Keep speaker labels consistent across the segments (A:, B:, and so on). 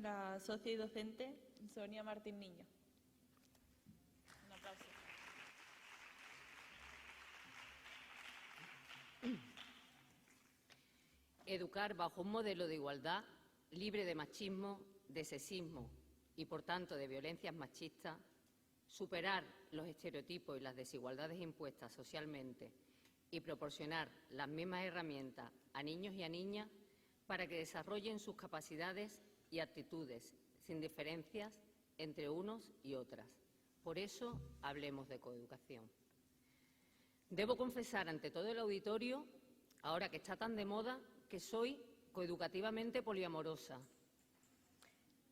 A: la socia y docente Sonia Martín Niño. Un aplauso.
B: Educar bajo un modelo de igualdad libre de machismo, de sexismo y, por tanto, de violencias machistas, superar los estereotipos y las desigualdades impuestas socialmente y proporcionar las mismas herramientas a niños y a niñas para que desarrollen sus capacidades y actitudes sin diferencias entre unos y otras. Por eso, hablemos de coeducación. Debo confesar ante todo el auditorio, ahora que está tan de moda, que soy coeducativamente poliamorosa.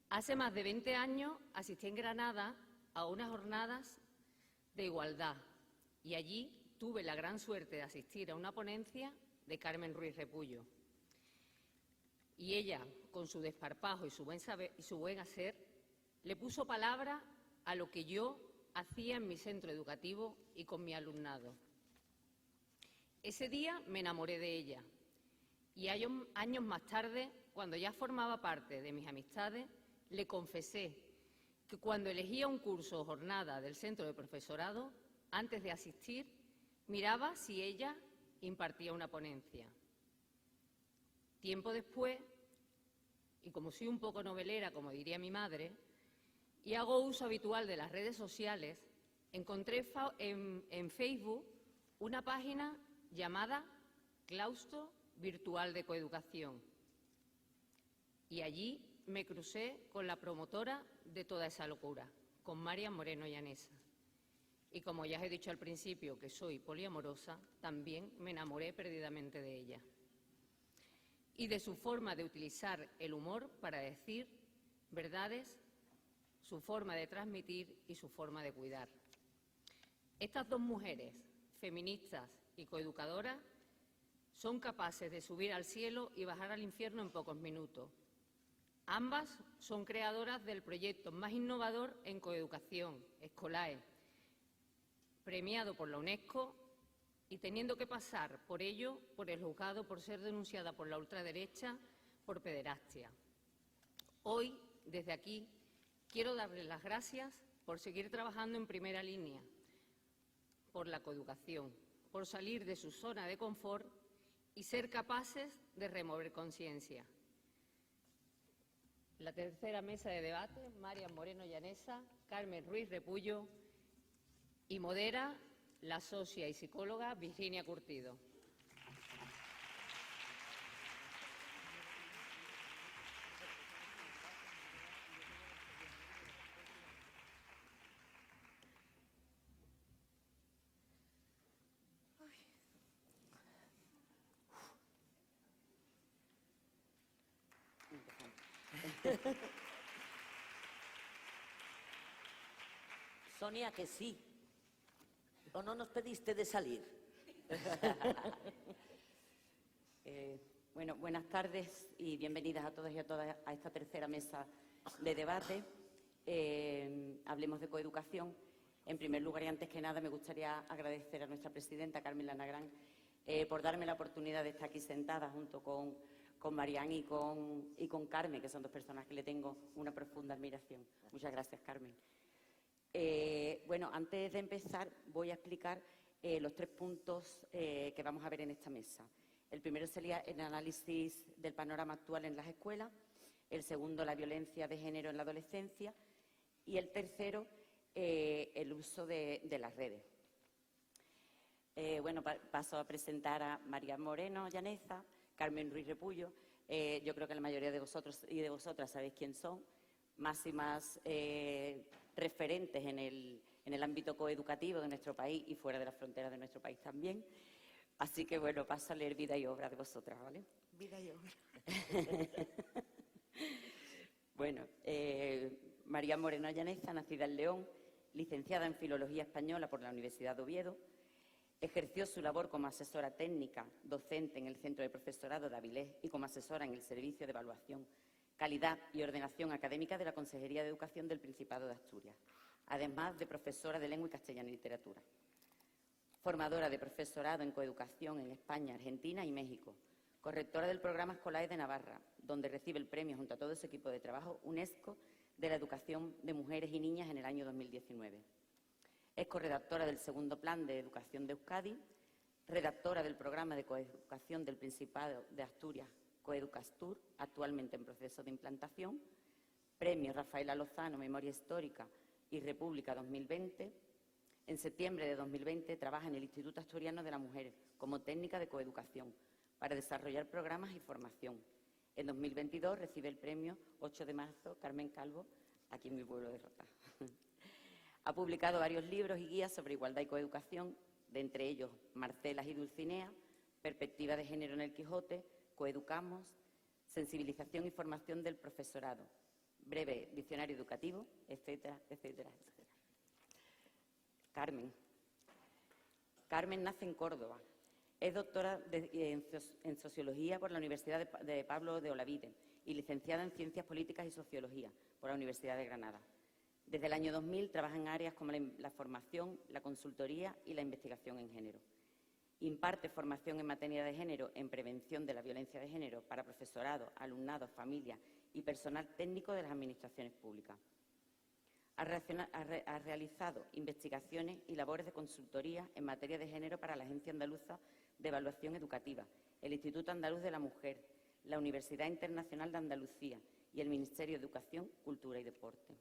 B: Hace más de 20 años asistí en Granada a unas jornadas de igualdad y allí tuve la gran suerte de asistir a una ponencia de Carmen Ruiz Repullo. Y ella, con su desparpajo y su buen saber y su buen hacer, le puso palabra a lo que yo hacía en mi centro educativo y con mi alumnado. Ese día me enamoré de ella y años más tarde, cuando ya formaba parte de mis amistades, le confesé que cuando elegía un curso o jornada del centro de profesorado, antes de asistir, miraba si ella impartía una ponencia. Tiempo después, y como soy un poco novelera, como diría mi madre, y hago uso habitual de las redes sociales, encontré en Facebook una página llamada Claustro Virtual de Coeducación. Y allí me crucé con la promotora de toda esa locura, con María Moreno Llanesa. Y como ya os he dicho al principio que soy poliamorosa, también me enamoré perdidamente de ella. Y de su forma de utilizar el humor para decir verdades, su forma de transmitir y su forma de cuidar. Estas dos mujeres, feministas y coeducadoras, son capaces de subir al cielo y bajar al infierno en pocos minutos. Ambas son creadoras del proyecto más innovador en coeducación, Escolae, premiado por la UNESCO y teniendo que pasar por ello por el juzgado por ser denunciada por la ultraderecha por pederastia. Hoy, desde aquí, quiero darles las gracias por seguir trabajando en primera línea, por la coeducación, por salir de su zona de confort y ser capaces de remover conciencia. La tercera mesa de debate, María Moreno Llanesa, Carmen Ruiz Repullo, y modera la socia y psicóloga Virginia Curtido.
C: Sonia, que sí. ¿O no nos pediste de salir?
D: Bueno, buenas tardes y bienvenidas a todos y a todas a esta tercera mesa de debate. Hablemos de coeducación. En primer lugar y antes que nada me gustaría agradecer a nuestra presidenta, Carmen Lanagrán, por darme la oportunidad de estar aquí sentada junto con Marián y con Carmen, que son dos personas que le tengo una profunda admiración. Muchas gracias, Carmen. Bueno, antes de empezar voy a explicar los 3 puntos que vamos a ver en esta mesa. El primero sería el análisis del panorama actual en las escuelas, el segundo la violencia de género en la adolescencia y el tercero el uso de las redes. Bueno, paso a presentar a María Moreno Llanesa, Carmen Ruiz Repullo. Yo creo que la mayoría de vosotros y de vosotras sabéis quién son, máximas referentes en el ámbito coeducativo de nuestro país y fuera de las fronteras de nuestro país también. Así que, bueno, paso a leer vida y obra de vosotras, ¿vale?
C: Vida y obra.
D: Bueno, María Moreno Llanesa, nacida en León, licenciada en Filología Española por la Universidad de Oviedo, ejerció su labor como asesora técnica, docente en el Centro de Profesorado de Avilés y como asesora en el Servicio de Evaluación, Calidad y Ordenación Académica de la Consejería de Educación del Principado de Asturias, además de profesora de Lengua y Castellano y Literatura. Formadora de profesorado en coeducación en España, Argentina y México, correctora del programa Escolae de Navarra, donde recibe el premio junto a todo su equipo de trabajo UNESCO de la educación de mujeres y niñas en el año 2019. Es corredactora del segundo Plan de Educación de Euskadi, redactora del programa de coeducación del Principado de Asturias, Coeducastur, actualmente en proceso de implantación, Premio Rafaela Lozano, Memoria Histórica y República 2020. En septiembre de 2020 trabaja en el Instituto Asturiano de la Mujer como técnica de coeducación para desarrollar programas y formación. En 2022 recibe el premio 8 de marzo Carmen Calvo, aquí en mi pueblo de Rota. Ha publicado varios libros y guías sobre igualdad y coeducación, de entre ellos Marcelas y Dulcinea, Perspectiva de género en el Quijote, Coeducamos, Sensibilización y formación del profesorado, Breve diccionario educativo, etcétera, etcétera, etcétera. Carmen nace en Córdoba. Es doctora en Sociología por la Universidad de Pablo de Olavide y licenciada en Ciencias Políticas y Sociología por la Universidad de Granada. Desde el año 2000 trabaja en áreas como la formación, la consultoría y la investigación en género. Imparte formación en materia de género en prevención de la violencia de género para profesorado, alumnado, familia y personal técnico de las administraciones públicas. Ha realizado investigaciones y labores de consultoría en materia de género para la Agencia Andaluza de Evaluación Educativa, el Instituto Andaluz de la Mujer, la Universidad Internacional de Andalucía y el Ministerio de Educación, Cultura y Deporte.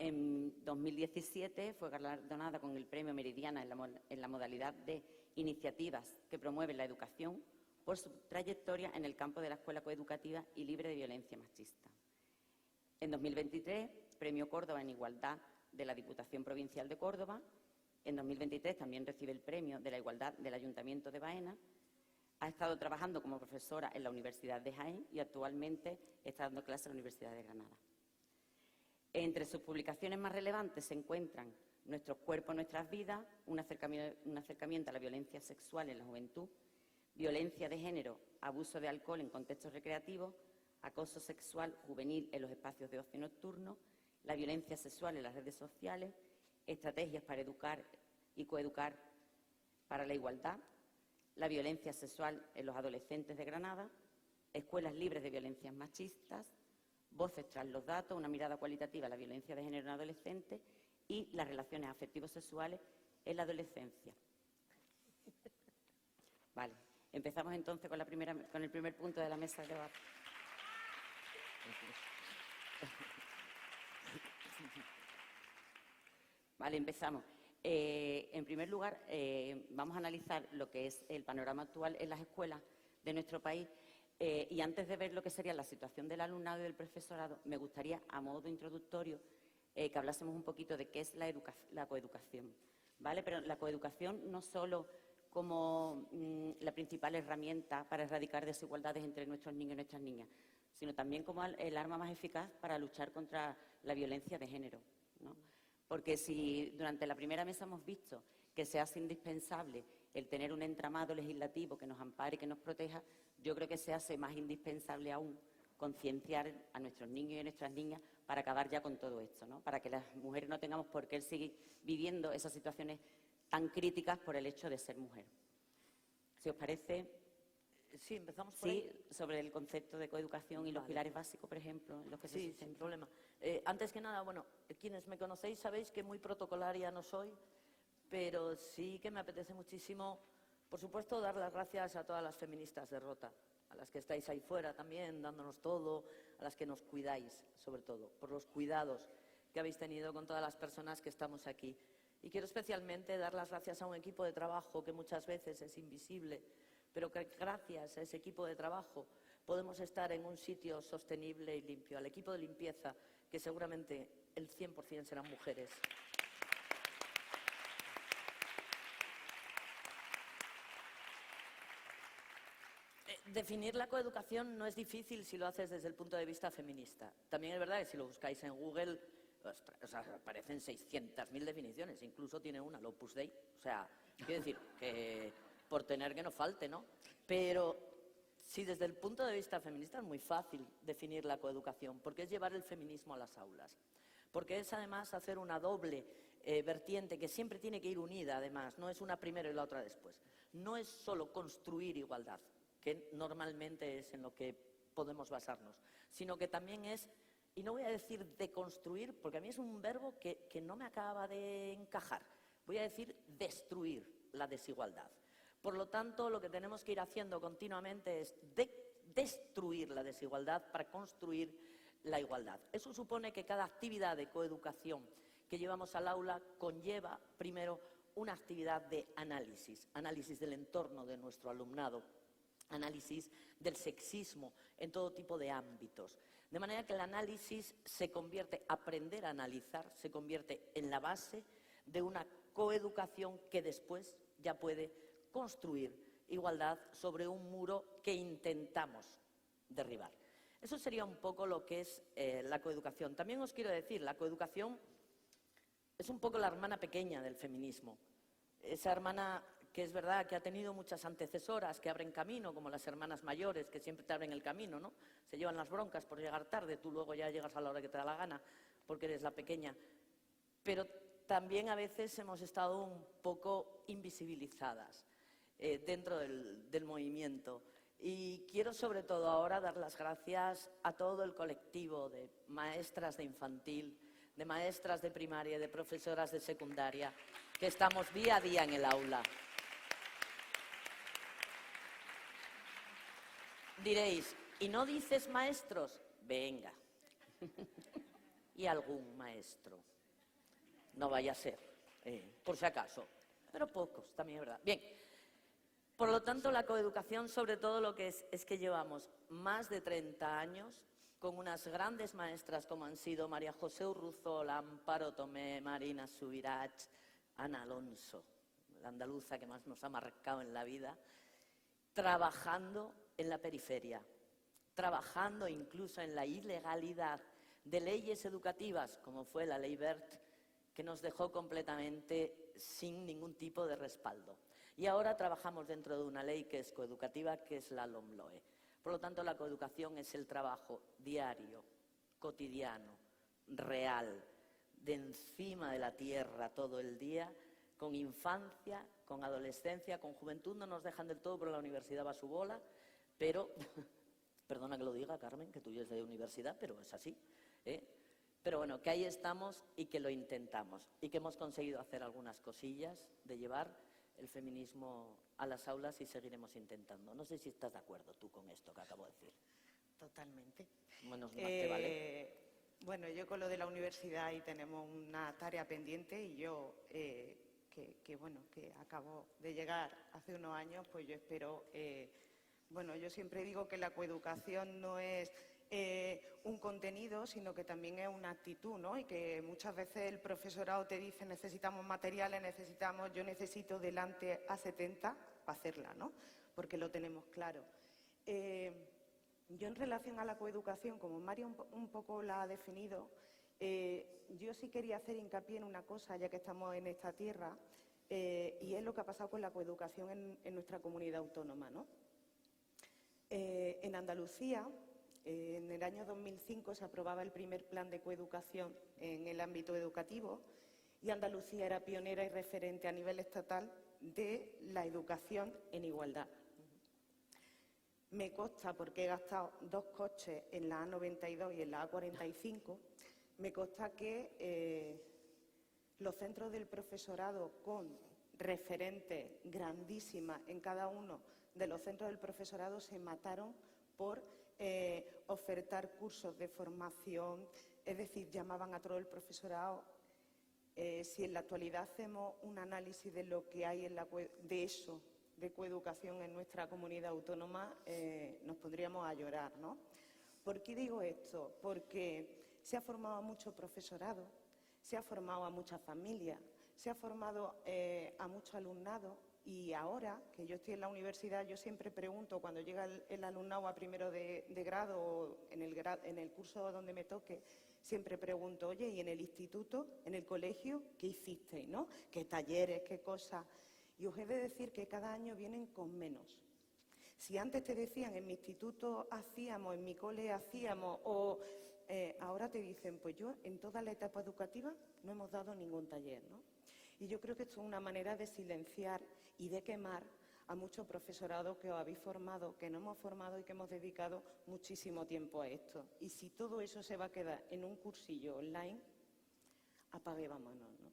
D: En 2017 fue galardonada con el Premio Meridiana en la modalidad de iniciativas que promueven la educación por su trayectoria en el campo de la escuela coeducativa y libre de violencia machista. En 2023, Premio Córdoba en Igualdad de la Diputación Provincial de Córdoba. En 2023 también recibe el Premio de la Igualdad del Ayuntamiento de Baena. Ha estado trabajando como profesora en la Universidad de Jaén y actualmente está dando clases en la Universidad de Granada. Entre sus publicaciones más relevantes se encuentran Nuestros cuerpos, nuestras vidas, un acercamiento a la violencia sexual en la juventud, violencia de género, abuso de alcohol en contextos recreativos, acoso sexual juvenil en los espacios de ocio nocturno, la violencia sexual en las redes sociales, estrategias para educar y coeducar para la igualdad, la violencia sexual en los adolescentes de Granada, escuelas libres de violencias machistas, voces tras los datos, una mirada cualitativa a la violencia de género en adolescentes y las relaciones afectivos sexuales en la adolescencia. Vale, empezamos entonces con el primer punto de la mesa de debate. Vale, empezamos. En primer lugar, vamos a analizar lo que es el panorama actual en las escuelas de nuestro país y antes de ver lo que sería la situación del alumnado y del profesorado, me gustaría, a modo introductorio, que hablásemos un poquito de qué es la coeducación, ¿vale? Pero la coeducación no solo como la principal herramienta para erradicar desigualdades entre nuestros niños y nuestras niñas, sino también como el arma más eficaz para luchar contra la violencia de género, ¿no? Porque si durante la primera mesa hemos visto que se hace indispensable el tener un entramado legislativo que nos ampare y que nos proteja, yo creo que se hace más indispensable aún concienciar a nuestros niños y a nuestras niñas para acabar ya con todo esto, ¿no? Para que las mujeres no tengamos por qué seguir viviendo esas situaciones tan críticas por el hecho de ser mujer. Si os parece...
C: Sí, empezamos por ahí.
D: Sí, sobre el concepto de coeducación y los pilares básicos, por ejemplo, en los que se
C: Sí, sin problema. Antes que nada, bueno, quienes me conocéis sabéis que muy protocolaria no soy, pero sí que me apetece muchísimo, por supuesto, dar las gracias a todas las feministas de Rota, a las que estáis ahí fuera también, dándonos todo, a las que nos cuidáis, sobre todo, por los cuidados que habéis tenido con todas las personas que estamos aquí. Y quiero especialmente dar las gracias a un equipo de trabajo que muchas veces es invisible, pero que gracias a ese equipo de trabajo podemos estar en un sitio sostenible y limpio. Al equipo de limpieza, que seguramente el 100% serán mujeres. Definir la coeducación no es difícil si lo haces desde el punto de vista feminista. También es verdad que si lo buscáis en Google, aparecen 600.000 definiciones, incluso tiene una, el Opus Dei. O sea, quiero decir que por tener que no falte, ¿no? Pero si desde el punto de vista feminista es muy fácil definir la coeducación, porque es llevar el feminismo a las aulas, porque es además hacer una doble vertiente que siempre tiene que ir unida, además, no es una primero y la otra después. No es solo construir igualdad, que normalmente es en lo que podemos basarnos, sino que también es, y no voy a decir deconstruir, porque a mí es un verbo que no me acaba de encajar, voy a decir destruir la desigualdad. Por lo tanto, lo que tenemos que ir haciendo continuamente es destruir la desigualdad para construir la igualdad. Eso supone que cada actividad de coeducación que llevamos al aula conlleva, primero, una actividad de análisis, análisis del entorno de nuestro alumnado, análisis del sexismo en todo tipo de ámbitos. De manera que el análisis se convierte, aprender a analizar, se convierte en la base de una coeducación que después ya puede construir igualdad sobre un muro que intentamos derribar. Eso sería un poco lo que es la coeducación. También os quiero decir, la coeducación es un poco la hermana pequeña del feminismo. Esa hermana que es verdad que ha tenido muchas antecesoras que abren camino, como las hermanas mayores, que siempre te abren el camino, ¿no? Se llevan las broncas por llegar tarde, tú luego ya llegas a la hora que te da la gana, porque eres la pequeña. Pero también a veces hemos estado un poco invisibilizadas dentro del movimiento. Y quiero sobre todo ahora dar las gracias a todo el colectivo de maestras de infantil, de maestras de primaria y de profesoras de secundaria, que estamos día a día en el aula. Diréis, ¿y no dices maestros? Venga. Y algún maestro. No vaya a ser, por si acaso. Pero pocos, también es verdad. Bien. Por lo tanto, la coeducación, sobre todo lo que es que llevamos más de 30 años con unas grandes maestras como han sido María José Urruzola, Amparo Tomé, Marina Subirach, Ana Alonso, la andaluza que más nos ha marcado en la vida, trabajando en la periferia, trabajando incluso en la ilegalidad de leyes educativas, como fue la Ley Wert, que nos dejó completamente sin ningún tipo de respaldo. Y ahora trabajamos dentro de una ley que es coeducativa, que es la LOMLOE. Por lo tanto, la coeducación es el trabajo diario, cotidiano, real, de encima de la tierra todo el día, con infancia, con adolescencia, con juventud. No nos dejan del todo, pero la universidad va a su bola. Pero, perdona que lo diga, Carmen, que tú ya es de universidad, pero es así, Pero bueno, que ahí estamos y que lo intentamos. Y que hemos conseguido hacer algunas cosillas de llevar el feminismo a las aulas y seguiremos intentando. No sé si estás de acuerdo tú con esto que acabo de decir.
E: Totalmente.
C: Menos mal que vale.
E: Bueno, yo con lo de la universidad ahí tenemos una tarea pendiente y yo, que acabo de llegar hace unos años, pues yo espero, yo siempre digo que la coeducación no es un contenido, sino que también es una actitud, ¿no? Y que muchas veces el profesorado te dice necesitamos materiales, yo necesito delante A70 para hacerla, ¿no? Porque lo tenemos claro. Yo en relación a la coeducación, como María un poco la ha definido, yo sí quería hacer hincapié en una cosa, ya que estamos en esta tierra, y es lo que ha pasado con la coeducación en nuestra comunidad autónoma, ¿no? En Andalucía, en el año 2005 se aprobaba el primer plan de coeducación en el ámbito educativo y Andalucía era pionera y referente a nivel estatal de la educación en igualdad. Me consta, porque he gastado 2 coches en la A92 y en la A45, me consta que los centros del profesorado con referentes grandísimas en cada uno de los centros del profesorado se mataron por ofertar cursos de formación, es decir, llamaban a todo el profesorado. Si en la actualidad hacemos un análisis de lo que hay de coeducación en nuestra comunidad autónoma, nos pondríamos a llorar, ¿no? ¿Por qué digo esto? Porque se ha formado a mucho profesorado, se ha formado a muchas familias, se ha formado a mucho alumnado. Y ahora, que yo estoy en la universidad, yo siempre pregunto, cuando llega el alumnado a primero de grado o en el curso donde me toque, siempre pregunto, oye, ¿y en el instituto, en el colegio, qué hicisteis, no? ¿Qué talleres, qué cosas? Y os he de decir que cada año vienen con menos. Si antes te decían, en mi instituto hacíamos, en mi cole hacíamos, o ahora te dicen, pues yo en toda la etapa educativa no hemos dado ningún taller, ¿no? Y yo creo que esto es una manera de silenciar y de quemar a mucho profesorado que os habéis formado, que nos hemos formado y que hemos dedicado muchísimo tiempo a esto. Y si todo eso se va a quedar en un cursillo online, apague y vámonos, ¿no?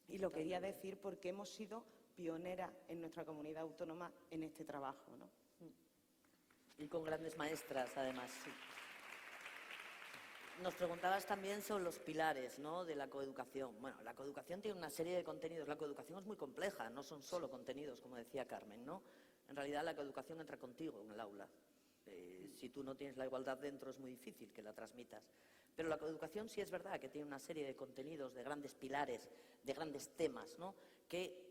E: Y lo quería decir porque hemos sido pioneras en nuestra comunidad autónoma en este trabajo, ¿no?
C: Y con grandes maestras, además, sí. Nos preguntabas también sobre los pilares, ¿no?, de la coeducación. Bueno, la coeducación tiene una serie de contenidos. La coeducación es muy compleja, no son solo contenidos, como decía Carmen, ¿no? En realidad la coeducación entra contigo en el aula. Si tú no tienes la igualdad dentro es muy difícil que la transmitas. Pero la coeducación sí es verdad que tiene una serie de contenidos, de grandes pilares, de grandes temas, ¿no?, que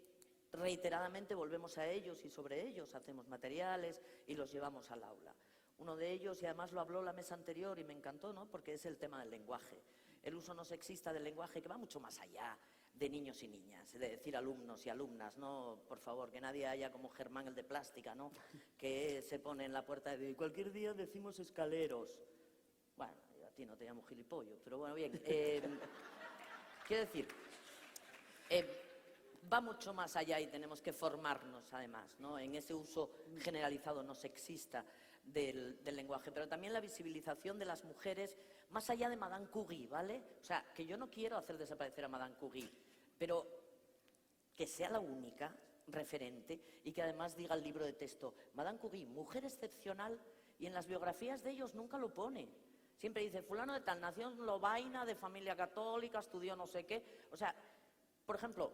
C: reiteradamente volvemos a ellos y sobre ellos hacemos materiales y los llevamos al aula. Uno de ellos, y además lo habló la mesa anterior y me encantó, ¿no?, porque es el tema del lenguaje. El uso no sexista del lenguaje, que va mucho más allá de niños y niñas, de decir alumnos y alumnas, ¿no? Por favor, que nadie haya como Germán el de plástica, ¿no?, que se pone en la puerta de cualquier día decimos escaleros. Bueno, yo a ti no te llamo gilipollo, pero bueno, bien. Quiero decir, va mucho más allá y tenemos que formarnos, además, ¿no?, en ese uso generalizado no sexista del lenguaje, pero también la visibilización de las mujeres más allá de Madame Curie, ¿vale? O sea, que yo no quiero hacer desaparecer a Madame Curie, pero que sea la única referente y que además diga el libro de texto, Madame Curie, mujer excepcional, y en las biografías de ellos nunca lo pone. Siempre dice, fulano de tal, nació en Lovaina, de familia católica, estudió no sé qué. O sea, por ejemplo,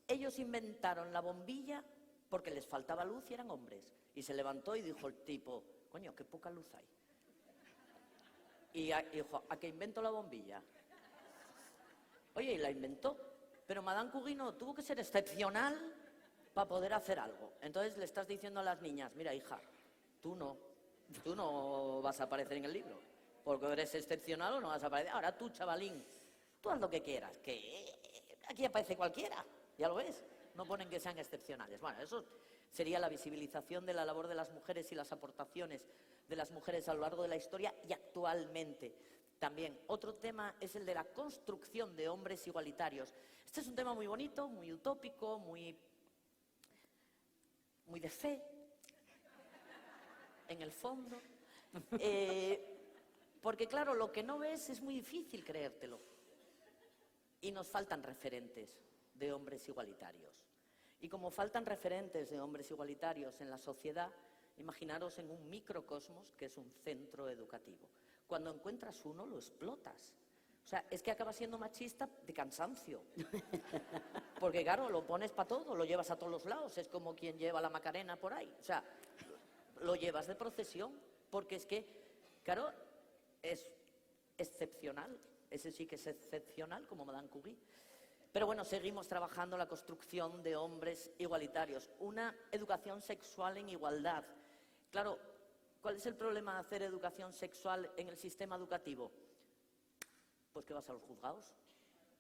C: ellos inventaron la bombilla porque les faltaba luz y eran hombres. Y se levantó y dijo el tipo, coño, qué poca luz hay. Y dijo, ¿a qué invento la bombilla? Oye, y la inventó. Pero Madame Curie no, tuvo que ser excepcional para poder hacer algo. Entonces le estás diciendo a las niñas, mira, hija, tú no vas a aparecer en el libro. Porque eres excepcional o no vas a aparecer. Ahora tú, chavalín, tú haz lo que quieras, que aquí aparece cualquiera, ya lo ves. No ponen que sean excepcionales. Bueno, eso sería la visibilización de la labor de las mujeres y las aportaciones de las mujeres a lo largo de la historia y actualmente también. Otro tema es el de la construcción de hombres igualitarios. Este es un tema muy bonito, muy utópico, muy de fe, en el fondo. Porque claro, lo que no ves es muy difícil creértelo. Y nos faltan referentes de hombres igualitarios. Y como faltan referentes de hombres igualitarios en la sociedad, imaginaros en un microcosmos que es un centro educativo. Cuando encuentras uno, lo explotas. O sea, es que acaba siendo machista de cansancio. Porque claro, lo pones para todo, lo llevas a todos los lados. Es como quien lleva la Macarena por ahí. O sea, lo llevas de procesión. Porque es que, claro, es excepcional. Ese sí que es excepcional, como Madame Curie. Pero bueno, seguimos trabajando la construcción de hombres igualitarios. Una educación sexual en igualdad. Claro, ¿cuál es el problema de hacer educación sexual en el sistema educativo? Pues que vas a los juzgados.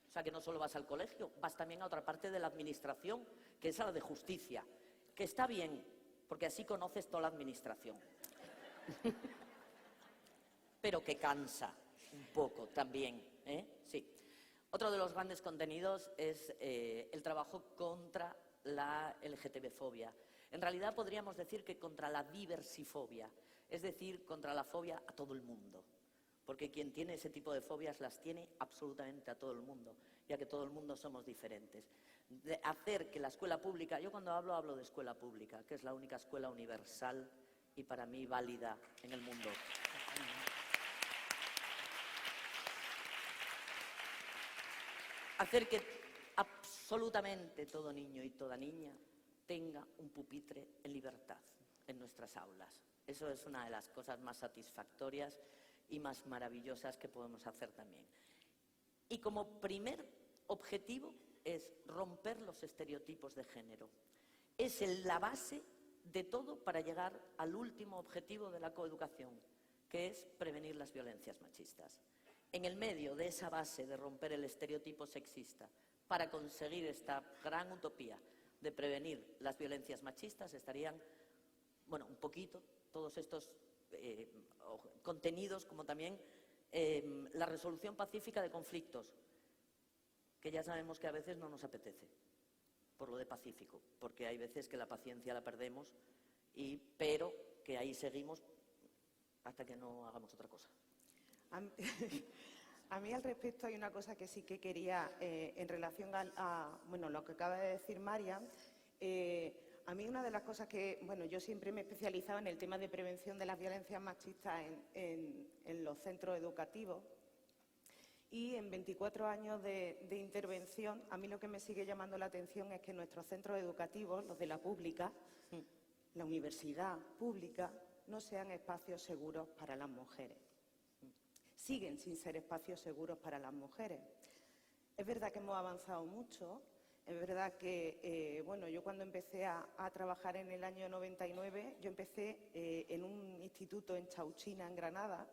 C: O sea, que no solo vas al colegio, vas también a otra parte de la administración, que es a la de justicia. Que está bien, porque así conoces toda la administración. Pero que cansa un poco también, ¿eh? Sí. Otro de los grandes contenidos es el trabajo contra la LGTB-fobia. En realidad podríamos decir que contra la diversifobia, es decir, contra la fobia a todo el mundo. Porque quien tiene ese tipo de fobias las tiene absolutamente a todo el mundo, ya que todo el mundo somos diferentes. De hacer que la escuela pública, yo cuando hablo de escuela pública, que es la única escuela universal y para mí válida en el mundo. Hacer que absolutamente todo niño y toda niña tenga un pupitre en libertad en nuestras aulas. Eso es una de las cosas más satisfactorias y más maravillosas que podemos hacer también. Y como primer objetivo es romper los estereotipos de género. Es la base de todo para llegar al último objetivo de la coeducación, que es prevenir las violencias machistas. En el medio de esa base de romper el estereotipo sexista, para conseguir esta gran utopía de prevenir las violencias machistas, estarían, bueno, un poquito todos estos contenidos, como también la resolución pacífica de conflictos, que ya sabemos que a veces no nos apetece, por lo de pacífico, porque hay veces que la paciencia la perdemos, pero que ahí seguimos hasta que no hagamos otra cosa.
E: A mí al respecto hay una cosa que sí que quería, en relación a lo que acaba de decir Marian. A mí una de las cosas que, yo siempre me he especializado en el tema de prevención de las violencias machistas en los centros educativos, y en 24 años de intervención, a mí lo que me sigue llamando la atención es que nuestros centros educativos, los de la pública, la universidad pública, no sean espacios seguros para las mujeres. Siguen sin ser espacios seguros para las mujeres. Es verdad que hemos avanzado mucho, es verdad que, yo cuando empecé a trabajar en el año 99, yo empecé en un instituto en Chauchina, en Granada,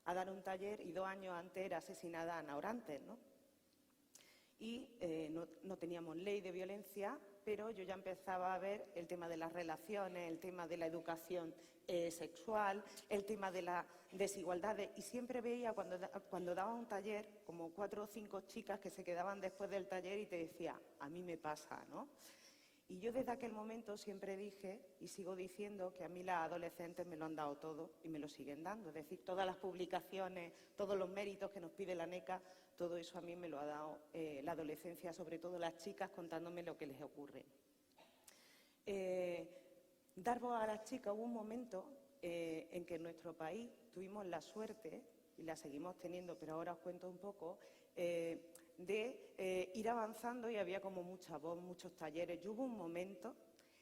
E: a dar un taller, y 2 años antes era asesinada Ana Orantes, ¿no? Y no teníamos ley de violencia, pero yo ya empezaba a ver el tema de las relaciones, el tema de la educación sexual, el tema de las desigualdades, y siempre veía cuando daba un taller como 4 o 5 chicas que se quedaban después del taller y te decía, a mí me pasa, ¿no? Y yo desde aquel momento siempre dije, y sigo diciendo, que a mí las adolescentes me lo han dado todo y me lo siguen dando. Es decir, todas las publicaciones, todos los méritos que nos pide la NECA, todo eso a mí me lo ha dado la adolescencia, sobre todo las chicas contándome lo que les ocurre. Dar voz a las chicas, hubo un momento en que en nuestro país tuvimos la suerte, y la seguimos teniendo, pero ahora os cuento un poco, de ir avanzando, y había como mucha voz, muchos talleres. Y hubo un momento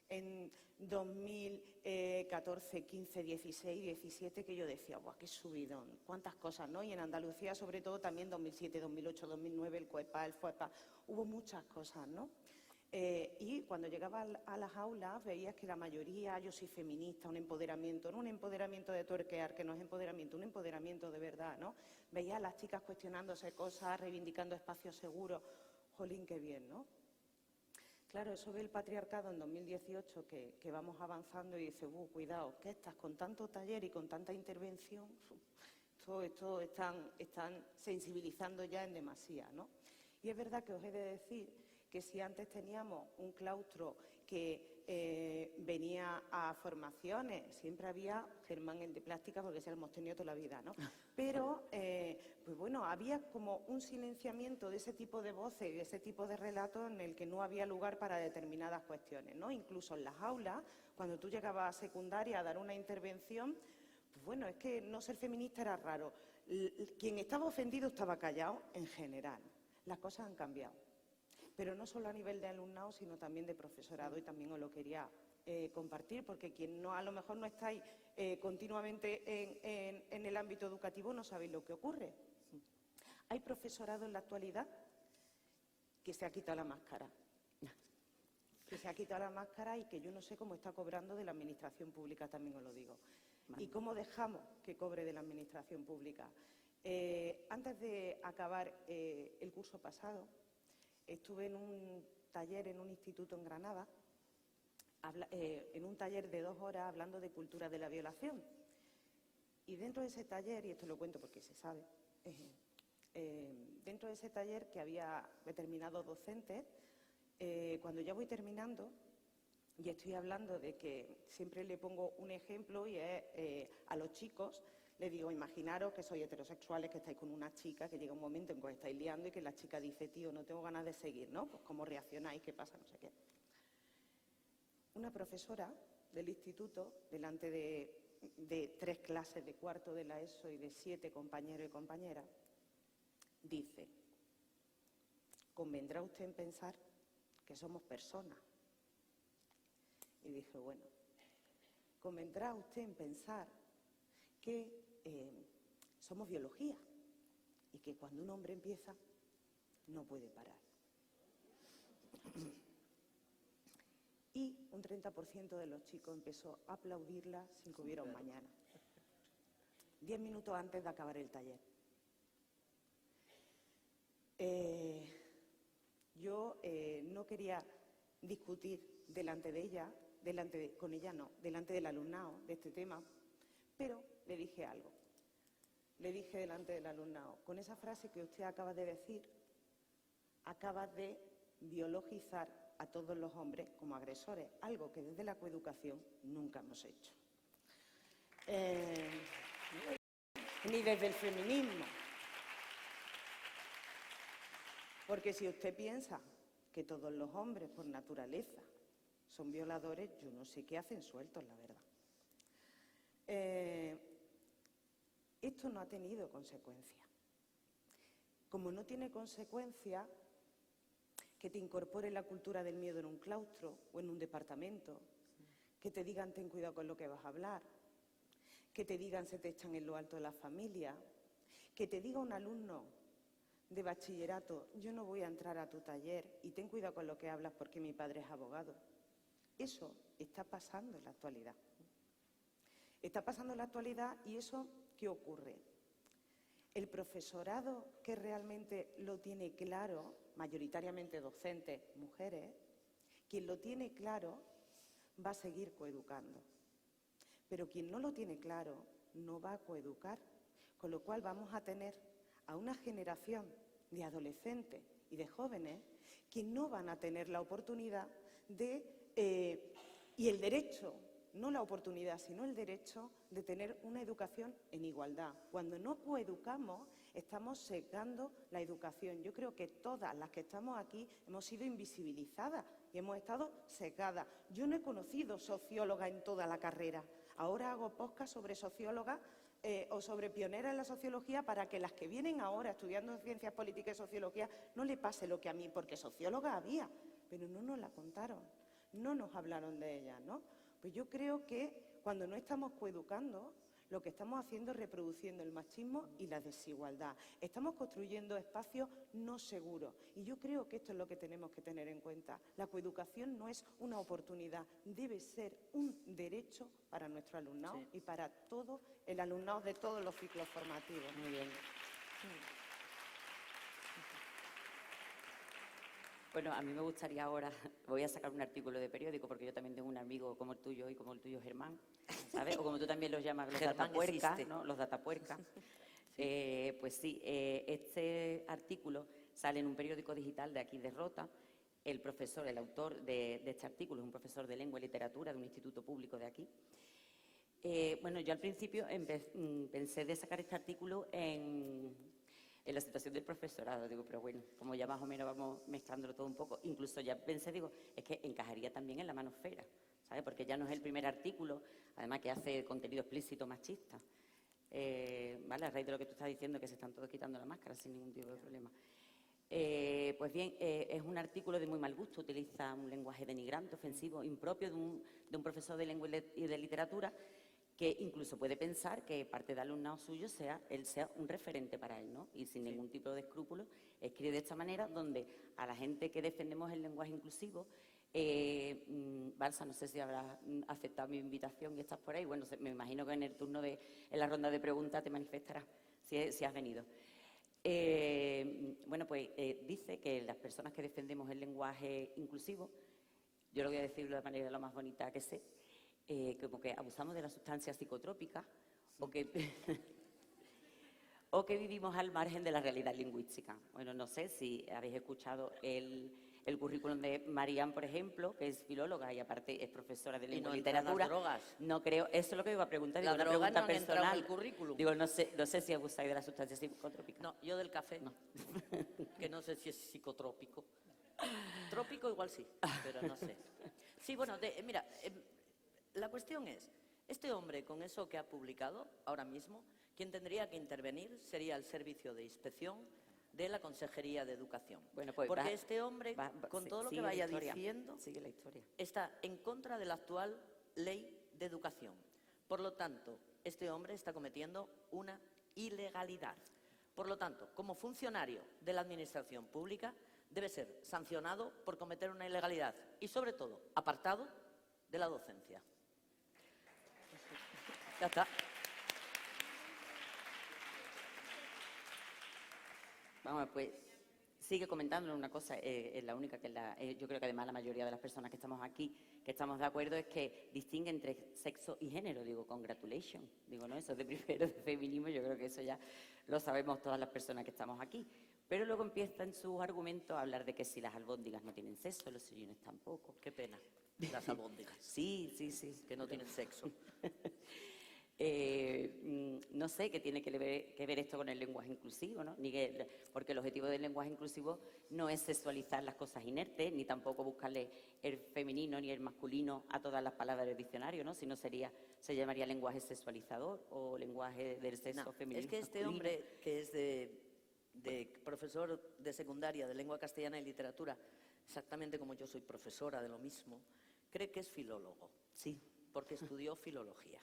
E: en 2014, 15, 16, 17 que yo decía, ¡buah, qué subidón! Cuántas cosas, ¿no? Y en Andalucía, sobre todo, también 2007, 2008, 2009, el CUEPA, el FUEPA, hubo muchas cosas, ¿no? Y cuando llegaba a las aulas veías que la mayoría, yo soy feminista, un empoderamiento, no un empoderamiento de tuerquear, que no es empoderamiento, un empoderamiento de verdad, ¿no? Veías a las chicas cuestionándose cosas, reivindicando espacios seguros. Jolín, qué bien, ¿no? Claro, eso ve el patriarcado en 2018, que vamos avanzando, y dice, cuidado, ¿qué estás con tanto taller y con tanta intervención? Esto están sensibilizando ya en demasía, ¿no? Y es verdad que os he de decir que si antes teníamos un claustro que venía a formaciones, siempre había Germán, el de plástica, porque ese lo hemos tenido toda la vida, ¿no? Pero, había como un silenciamiento de ese tipo de voces y de ese tipo de relatos en el que no había lugar para determinadas cuestiones, ¿no? Incluso en las aulas, cuando tú llegabas a secundaria a dar una intervención, es que no ser feminista era raro. Quien estaba ofendido estaba callado en general. Las cosas han cambiado. Pero no solo a nivel de alumnado, sino también de profesorado, y también os lo quería compartir, porque quien a lo mejor no estáis continuamente en el ámbito educativo no sabéis lo que ocurre. Hay profesorado en la actualidad que se ha quitado la máscara. Que se ha quitado la máscara, y que yo no sé cómo está cobrando de la administración pública, también os lo digo. ¿Y cómo dejamos que cobre de la administración pública? Antes de acabar el curso pasado, estuve en un taller en un instituto en Granada, en un taller de 2 horas hablando de cultura de la violación. Y dentro de ese taller, y esto lo cuento porque se sabe, dentro de ese taller, que había determinados docentes, cuando ya voy terminando y estoy hablando de que siempre le pongo un ejemplo, y es a los chicos, le digo, imaginaros que sois heterosexuales, que estáis con una chica, que llega un momento en que os estáis liando y que la chica dice, tío, no tengo ganas de seguir, ¿no? Pues cómo reaccionáis, qué pasa, no sé qué. Una profesora del instituto, delante de 3 clases de cuarto de la ESO y de 7 compañeros y compañeras, dice, convendrá usted en pensar que somos personas. Y dije, bueno, convendrá usted en pensar que somos biología, y que cuando un hombre empieza no puede parar. Y un 30% de los chicos empezó a aplaudirla sin que hubiera un mañana. 10 minutos antes de acabar el taller. Yo no quería discutir delante de ella, delante del alumnado de este tema, pero le dije algo. Le dije delante del alumnado, con esa frase que usted acaba de decir, acaba de biologizar a todos los hombres como agresores, algo que desde la coeducación nunca hemos hecho. Ni desde el feminismo. Porque si usted piensa que todos los hombres, por naturaleza, son violadores, yo no sé qué hacen sueltos, la verdad. Esto no ha tenido consecuencia. Como no tiene consecuencia que te incorpore la cultura del miedo en un claustro o en un departamento, que te digan ten cuidado con lo que vas a hablar, que te digan se te echan en lo alto de la familia, que te diga un alumno de bachillerato yo no voy a entrar a tu taller y ten cuidado con lo que hablas porque mi padre es abogado. Eso está pasando en la actualidad. Está pasando en la actualidad y eso, ¿qué ocurre? El profesorado que realmente lo tiene claro, mayoritariamente docentes, mujeres, quien lo tiene claro va a seguir coeducando. Pero quien no lo tiene claro no va a coeducar, con lo cual vamos a tener a una generación de adolescentes y de jóvenes que no van a tener la oportunidad y el derecho, no la oportunidad, sino el derecho de tener una educación en igualdad. Cuando no coeducamos, estamos secando la educación. Yo creo que todas las que estamos aquí hemos sido invisibilizadas y hemos estado secadas. Yo no he conocido socióloga en toda la carrera. Ahora hago podcast sobre sociólogas o sobre pioneras en la sociología para que las que vienen ahora estudiando ciencias políticas y sociología no le pase lo que a mí, porque socióloga había, pero no nos la contaron, no nos hablaron de ella, ¿no? Pues yo creo que cuando no estamos coeducando, lo que estamos haciendo es reproduciendo el machismo y la desigualdad. Estamos construyendo espacios no seguros. Y yo creo que esto es lo que tenemos que tener en cuenta. La coeducación no es una oportunidad, debe ser un derecho para nuestro alumnado y para todo el alumnado de todos los ciclos formativos.
D: Muy bien. Bueno, a mí me gustaría ahora, voy a sacar un artículo de periódico porque yo también tengo un amigo como el tuyo y como el tuyo Germán, ¿sabes? O como tú también los llamas, los datapuercas, ¿no? Los datapuercas. Pues sí, este artículo sale en un periódico digital de aquí de Rota. El profesor, el autor de este artículo es un profesor de lengua y literatura de un instituto público de aquí. Bueno, yo al principio pensé de sacar este artículo en la situación del profesorado, digo, pero bueno, como ya más o menos vamos mezclándolo todo un poco, incluso ya pensé, digo, es que encajaría también en la manosfera, ¿sabes? Porque ya no es el primer artículo, además que hace contenido explícito machista, ¿vale? A raíz de lo que tú estás diciendo, que se están todos quitando la máscara sin ningún tipo de problema. Pues bien, es un artículo de muy mal gusto, utiliza un lenguaje denigrante, ofensivo, impropio de un profesor de lengua y de literatura, que incluso puede pensar que parte de alumnado suyo él sea un referente para él, ¿no? Y sin ningún tipo de escrúpulos, escribe de esta manera, donde a la gente que defendemos el lenguaje inclusivo, Balsa, no sé si habrás aceptado mi invitación y estás por ahí, bueno, me imagino que en el turno en la ronda de preguntas te manifestarás si has venido. Bueno, pues dice que las personas que defendemos el lenguaje inclusivo, yo lo voy a decir de la manera lo más bonita que sé, como que abusamos de las sustancias psicotrópicas o que vivimos al margen de la realidad lingüística. Bueno, no sé si habéis escuchado el currículum de Marian, por ejemplo, que es filóloga y aparte es profesora de lengua y literatura.
F: Las drogas.
D: No creo, eso es lo que iba a preguntar, digo,
F: Las
D: una
F: drogas
D: pregunta
F: no han entrado en
D: personal.
F: el currículum.
D: Digo, no sé si abusáis de las sustancias psicotrópicas.
F: No, yo del café
D: No.
F: que no sé si es psicotrópico. Trópico igual sí, pero no sé. Sí, bueno, mira, la cuestión es, este hombre con eso que ha publicado ahora mismo, quien tendría que intervenir sería el Servicio de Inspección de la Consejería de Educación.
D: Bueno, pues
F: porque este hombre, con
D: sí,
F: todo lo que
D: sigue la
F: vaya
D: historia,
F: diciendo,
D: sigue la historia.
F: está en contra de la actual Ley de Educación. Por lo tanto, este hombre está cometiendo una ilegalidad. Por lo tanto, como funcionario de la Administración Pública, debe ser sancionado por cometer una ilegalidad y, sobre todo, apartado de la docencia. Ya está.
D: Vamos, pues, sigue comentándolo una cosa, es la única que yo creo que además la mayoría de las personas que estamos aquí, que estamos de acuerdo, es que distingue entre sexo y género. Digo, congratulations. Digo, no, eso de primero de feminismo, yo creo que eso ya lo sabemos todas las personas que estamos aquí. Pero luego empieza en sus argumentos a hablar de que si las albóndigas no tienen sexo, los sillones tampoco.
F: Qué pena, las albóndigas.
D: Sí, sí, sí.
F: Que no tienen sexo.
D: No sé qué tiene que ver esto con el lenguaje inclusivo, ¿no? Porque el objetivo del lenguaje inclusivo no es sexualizar las cosas inertes, ni tampoco buscarle el femenino ni el masculino a todas las palabras del diccionario, ¿no? Sino se llamaría lenguaje sexualizador o lenguaje del sexo femenino.
F: Es que este
D: masculino.
F: hombre, que es de profesor de secundaria de lengua castellana y literatura, exactamente como yo soy profesora de lo mismo, cree que es filólogo.
D: Sí.
F: Porque estudió filología.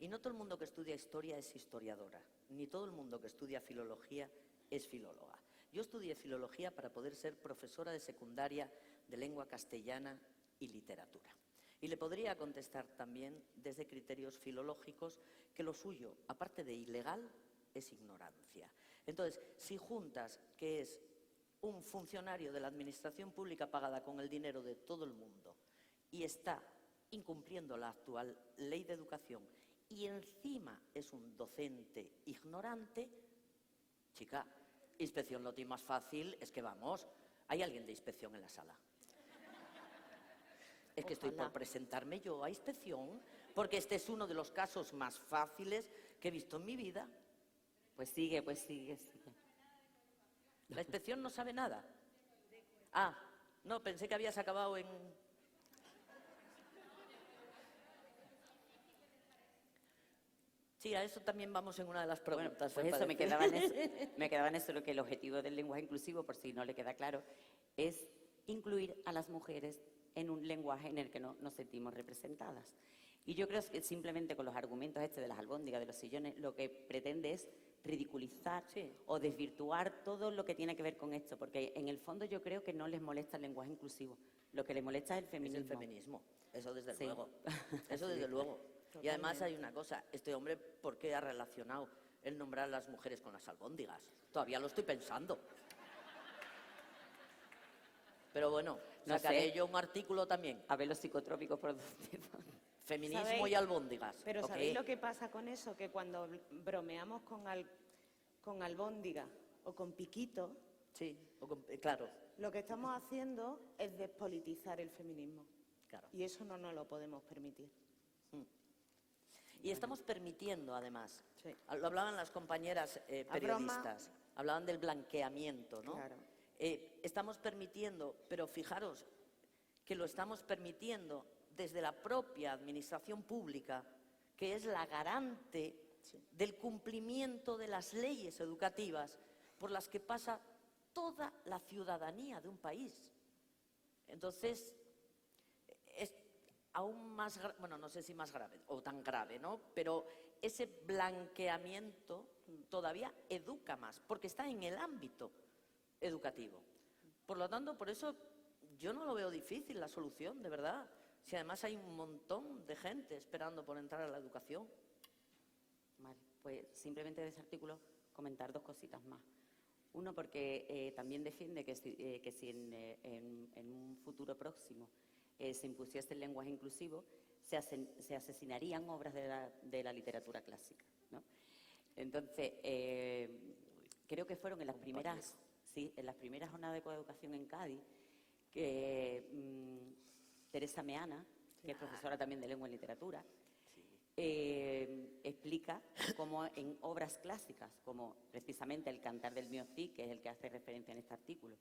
F: Y no todo el mundo que estudia historia es historiadora, ni todo el mundo que estudia filología es filóloga. Yo estudié filología para poder ser profesora de secundaria de lengua castellana y literatura. Y le podría contestar también desde criterios filológicos que lo suyo, aparte de ilegal, es ignorancia. Entonces, si juntas que es un funcionario de la administración pública pagada con el dinero de todo el mundo y está incumpliendo la actual ley de educación y encima es un docente ignorante, chica, inspección lo tiene más fácil, es que vamos, ¿hay alguien de inspección en la sala? Es que estoy por presentarme yo a inspección, porque este es uno de los casos más fáciles que he visto en mi vida.
D: Pues sigue, sigue.
F: ¿La inspección no sabe nada? Ah, no, pensé que habías acabado en... Sí, a eso también vamos en una de las preguntas.
D: Bueno, pues eso, me quedaba en eso, lo que el objetivo del lenguaje inclusivo, por si no le queda claro, es incluir a las mujeres en un lenguaje en el que no nos sentimos representadas. Y yo creo que simplemente con los argumentos de las albóndigas, de los sillones, lo que pretende es ridiculizar o desvirtuar todo lo que tiene que ver con esto, porque en el fondo yo creo que no les molesta el lenguaje inclusivo, lo que les molesta es el feminismo.
F: Es el feminismo, eso desde
D: Sí.
F: luego, eso desde luego. Y además hay una cosa, este hombre, ¿por qué ha relacionado el nombrar a las mujeres con las albóndigas? Todavía lo estoy pensando. Pero bueno,
D: No
F: sacaré
D: sé.
F: yo un artículo también.
D: A ver los psicotrópicos por dónde van.
F: Feminismo
E: ¿Sabéis?
F: y albóndigas.
E: Pero
F: ¿ok?
E: ¿sabéis lo que pasa con eso? Que cuando bromeamos con albóndiga o con piquito,
F: Sí, claro,
E: lo que estamos haciendo es despolitizar el feminismo.
F: claro.
E: Y eso no nos lo podemos permitir.
F: Y estamos permitiendo, además,
E: Sí.
F: lo hablaban las compañeras periodistas, hablaban del blanqueamiento, ¿no?
E: Claro.
F: Estamos permitiendo, pero fijaros que lo estamos permitiendo desde la propia administración pública, que es la garante del cumplimiento de las leyes educativas por las que pasa toda la ciudadanía de un país. Entonces, es aún más, bueno, no sé si más grave o tan grave, ¿no? Pero ese blanqueamiento todavía educa más, porque está en el ámbito educativo. Por lo tanto, por eso yo no lo veo difícil la solución, de verdad. Si además hay un montón de gente esperando por entrar a la educación.
D: Vale, pues simplemente de ese artículo comentar dos cositas más. Uno, porque también defiende que si en un futuro próximo se impusiese el lenguaje inclusivo, se asesinarían obras de la literatura clásica, ¿no? Entonces, creo que fueron en las primeras jornadas de coeducación en Cádiz, que Teresa Meana, que es profesora también de lengua y literatura, explica cómo en obras clásicas, como precisamente el Cantar del Mio Cid, que es el que hace referencia en este artículo,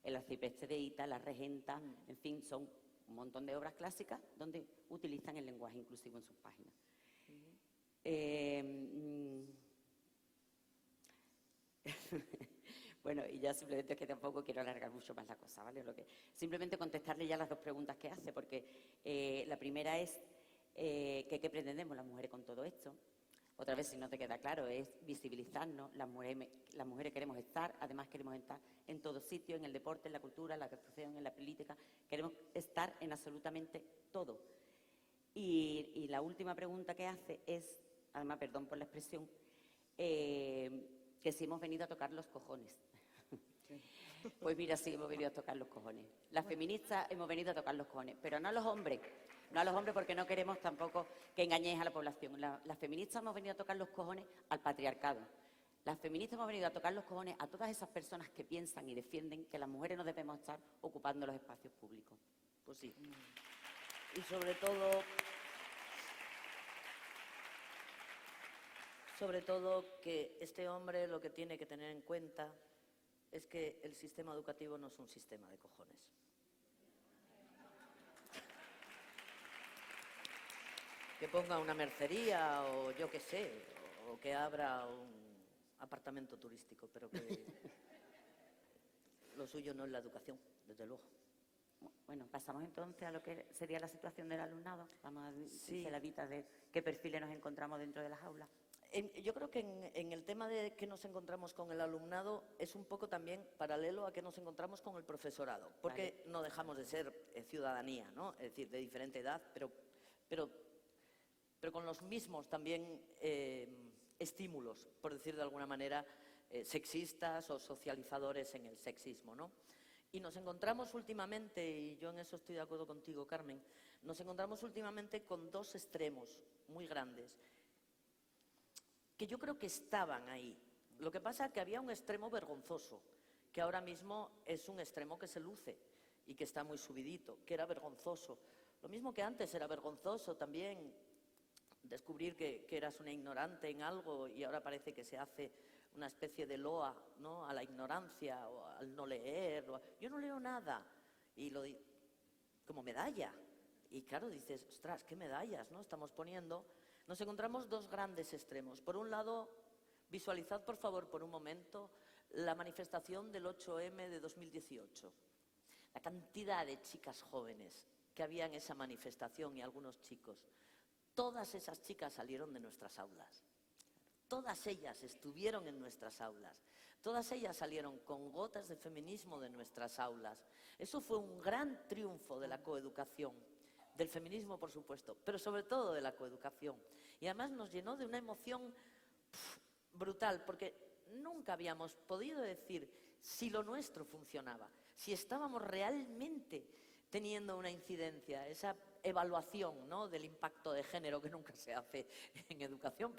D: el Arcipreste de Ita, la Regenta, en fin, son un montón de obras clásicas donde utilizan el lenguaje inclusivo en sus páginas. Bueno, y ya simplemente es que tampoco quiero alargar mucho más la cosa, ¿vale? Simplemente contestarle ya las dos preguntas que hace, porque la primera es que qué pretendemos las mujeres con todo esto. Otra vez, si no te queda claro, es visibilizarnos. Las mujeres queremos estar, además queremos estar en todo sitio, en el deporte, en la cultura, en la construcción, en la política. Queremos estar en absolutamente todo. Y la última pregunta que hace es, además, perdón por la expresión, que si hemos venido a tocar los cojones. Pues mira, sí, hemos venido a tocar los cojones. Las feministas hemos venido a tocar los cojones, pero no a los hombres. No a los hombres porque no queremos tampoco que engañéis a la población. Las feministas hemos venido a tocar los cojones al patriarcado. Las feministas hemos venido a tocar los cojones a todas esas personas que piensan y defienden que las mujeres no debemos estar ocupando los espacios públicos.
F: Pues sí. Y sobre todo que este hombre lo que tiene que tener en cuenta es que el sistema educativo no es un sistema de cojones. Que ponga una mercería o yo qué sé, o que abra un apartamento turístico, pero que lo suyo no es la educación, desde luego.
D: Bueno, pasamos entonces a lo que sería la situación del alumnado. Vamos a
F: Sí.
D: la vista de qué perfiles nos encontramos dentro de las aulas.
F: Yo creo que en el tema de que nos encontramos con el alumnado es un poco también paralelo a que nos encontramos con el profesorado, porque no dejamos de ser ciudadanía, ¿no? Es decir, de diferente edad, pero con los mismos también estímulos, por decir de alguna manera, sexistas o socializadores en el sexismo, ¿no? Y nos encontramos últimamente, y yo en eso estoy de acuerdo contigo, Carmen, nos encontramos últimamente con dos extremos muy grandes, que yo creo que estaban ahí. Lo que pasa es que había un extremo vergonzoso, que ahora mismo es un extremo que se luce y que está muy subidito, que era vergonzoso. Lo mismo que antes era vergonzoso también descubrir que eras una ignorante en algo y ahora parece que se hace una especie de loa, ¿no?, a la ignorancia o al no leer. Yo no leo nada y como medalla. Y claro, dices, ostras, qué medallas, ¿no?, estamos poniendo. Nos encontramos dos grandes extremos. Por un lado, visualizad por favor por un momento la manifestación del 8M de 2018. La cantidad de chicas jóvenes que había en esa manifestación y algunos chicos. Todas esas chicas salieron de nuestras aulas. Todas ellas estuvieron en nuestras aulas. Todas ellas salieron con gotas de feminismo de nuestras aulas. Eso fue un gran triunfo de la coeducación. Del feminismo, por supuesto, pero sobre todo de la coeducación. Y además nos llenó de una emoción brutal, porque nunca habíamos podido decir si lo nuestro funcionaba, si estábamos realmente teniendo una incidencia, esa evaluación, ¿no?, del impacto de género que nunca se hace en educación,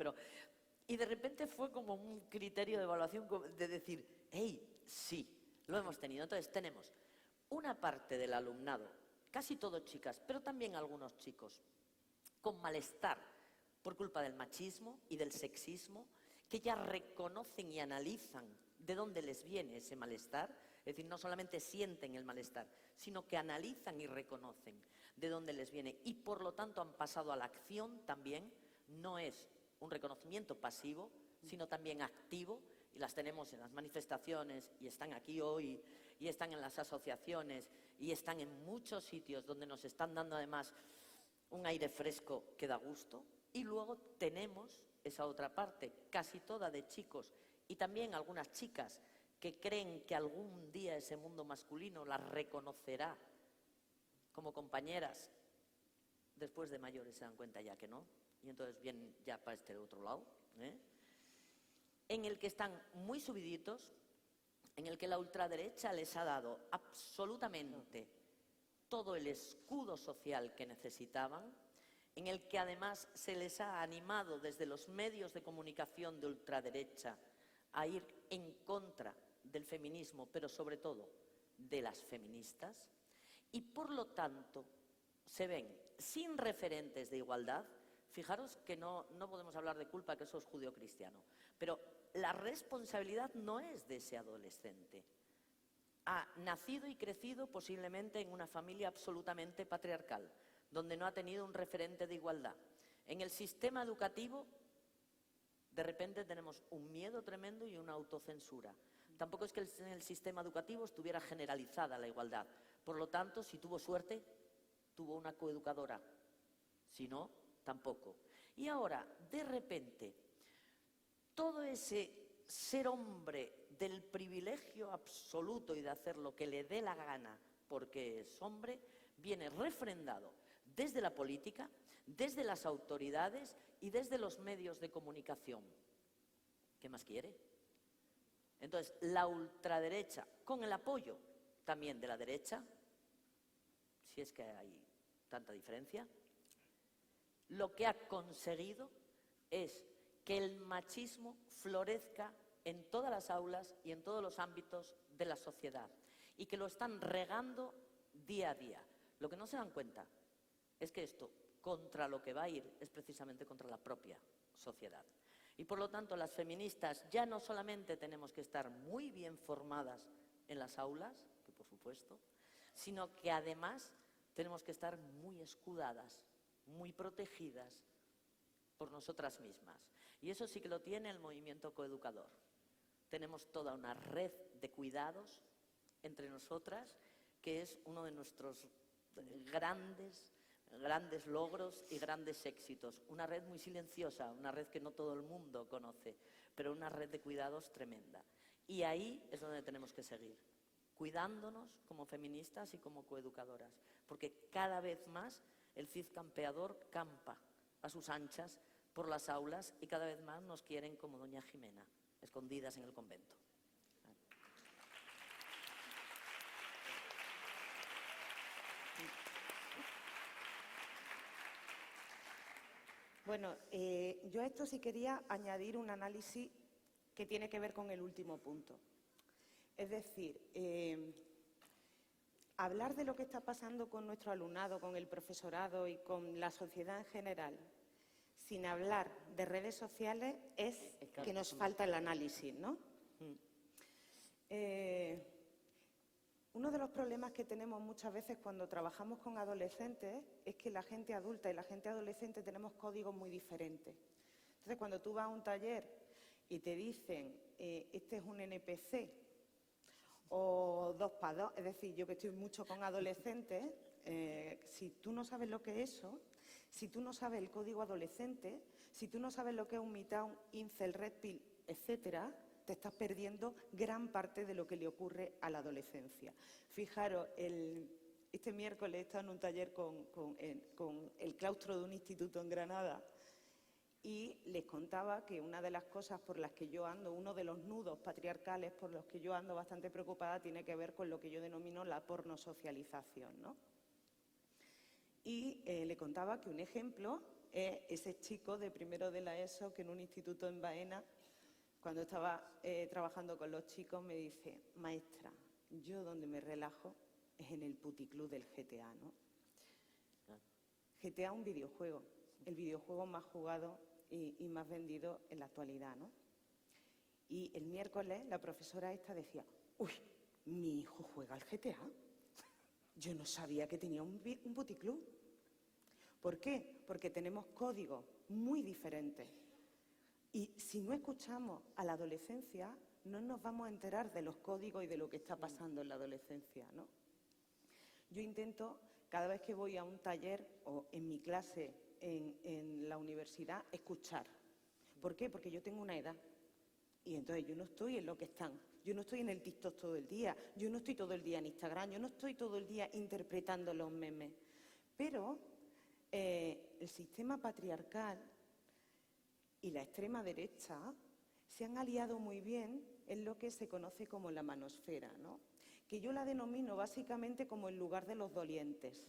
F: y de repente fue como un criterio de evaluación de decir, hey, sí, lo hemos tenido. Entonces tenemos una parte del alumnado, casi todos chicas, pero también algunos chicos, con malestar por culpa del machismo y del sexismo, que ya reconocen y analizan de dónde les viene ese malestar. Es decir, no solamente sienten el malestar, sino que analizan y reconocen de dónde les viene y por lo tanto han pasado a la acción también. No es un reconocimiento pasivo, sino también activo, y las tenemos en las manifestaciones y están aquí hoy y están en las asociaciones y están en muchos sitios donde nos están dando además un aire fresco que da gusto. Y luego tenemos esa otra parte, casi toda de chicos y también algunas chicas que creen que algún día ese mundo masculino las reconocerá como compañeras. Después de mayores se dan cuenta ya que no, y entonces vienen ya para este otro lado, en el que están muy subiditos, en el que la ultraderecha les ha dado absolutamente todo el escudo social que necesitaban, en el que además se les ha animado desde los medios de comunicación de ultraderecha a ir en contra del feminismo, pero sobre todo de las feministas, y por lo tanto se ven sin referentes de igualdad. Fijaros que no podemos hablar de culpa, que eso es judeocristiano, pero la responsabilidad no es de ese adolescente. Ha nacido y crecido posiblemente en una familia absolutamente patriarcal, donde no ha tenido un referente de igualdad. En el sistema educativo, de repente tenemos un miedo tremendo y una autocensura. Tampoco es que en el sistema educativo estuviera generalizada la igualdad. Por lo tanto, si tuvo suerte, tuvo una coeducadora. Si no, tampoco. Y ahora, de repente, todo ese ser hombre del privilegio absoluto y de hacer lo que le dé la gana porque es hombre, viene refrendado desde la política, desde las autoridades y desde los medios de comunicación. ¿Qué más quiere? Entonces, la ultraderecha, con el apoyo también de la derecha, si es que hay tanta diferencia, lo que ha conseguido es que el machismo florezca en todas las aulas y en todos los ámbitos de la sociedad y que lo están regando día a día. Lo que no se dan cuenta es que esto, contra lo que va a ir, es precisamente contra la propia sociedad. Y por lo tanto, las feministas ya no solamente tenemos que estar muy bien formadas en las aulas, que por supuesto, sino que además tenemos que estar muy escudadas, muy protegidas por nosotras mismas. Y eso sí que lo tiene el movimiento coeducador. Tenemos toda una red de cuidados entre nosotras, que es uno de nuestros grandes logros y grandes éxitos. Una red muy silenciosa, una red que no todo el mundo conoce, pero una red de cuidados tremenda. Y ahí es donde tenemos que seguir, cuidándonos como feministas y como coeducadoras, porque cada vez más el Cid campeador campa a sus anchas por las aulas y cada vez más nos quieren como doña Jimena, escondidas en el convento.
E: Bueno, yo a esto sí quería añadir un análisis que tiene que ver con el último punto. Es decir, hablar de lo que está pasando con nuestro alumnado, con el profesorado y con la sociedad en general, sin hablar de redes sociales, es que nos falta el análisis, ¿no? Uno de los problemas que tenemos muchas veces cuando trabajamos con adolescentes es que la gente adulta y la gente adolescente tenemos códigos muy diferentes. Entonces, cuando tú vas a un taller y te dicen, este es un NPC o 2x2, es decir, yo que estoy mucho con adolescentes, si tú no sabes lo que es eso, si tú no sabes el código adolescente, si tú no sabes lo que es un MGTOW, incel, red pill, etcétera, te estás perdiendo gran parte de lo que le ocurre a la adolescencia. Fijaros, este miércoles he estado en un taller con el claustro de un instituto en Granada y les contaba que una de las cosas por las que yo ando, uno de los nudos patriarcales por los que yo ando bastante preocupada tiene que ver con lo que yo denomino la pornosocialización, ¿no? Y le contaba que un ejemplo es ese chico de primero de la ESO que en un instituto en Baena, cuando estaba trabajando con los chicos, me dice, maestra, yo donde me relajo es en el puticlub del GTA, ¿no? GTA es un videojuego, el videojuego más jugado y más vendido en la actualidad, ¿no? Y el miércoles la profesora esta decía, uy, mi hijo juega al GTA. Yo no sabía que tenía un puticlub. ¿Por qué? Porque tenemos códigos muy diferentes. Y si no escuchamos a la adolescencia, no nos vamos a enterar de los códigos y de lo que está pasando en la adolescencia, ¿no? Yo intento, cada vez que voy a un taller o en mi clase en la universidad, escuchar. ¿Por qué? Porque yo tengo una edad. Y entonces yo no estoy en lo que están. Yo no estoy en el TikTok todo el día. Yo no estoy todo el día en Instagram. Yo no estoy todo el día interpretando los memes. Pero el sistema patriarcal y la extrema derecha se han aliado muy bien en lo que se conoce como la manosfera, ¿no? Que yo la denomino básicamente como el lugar de los dolientes.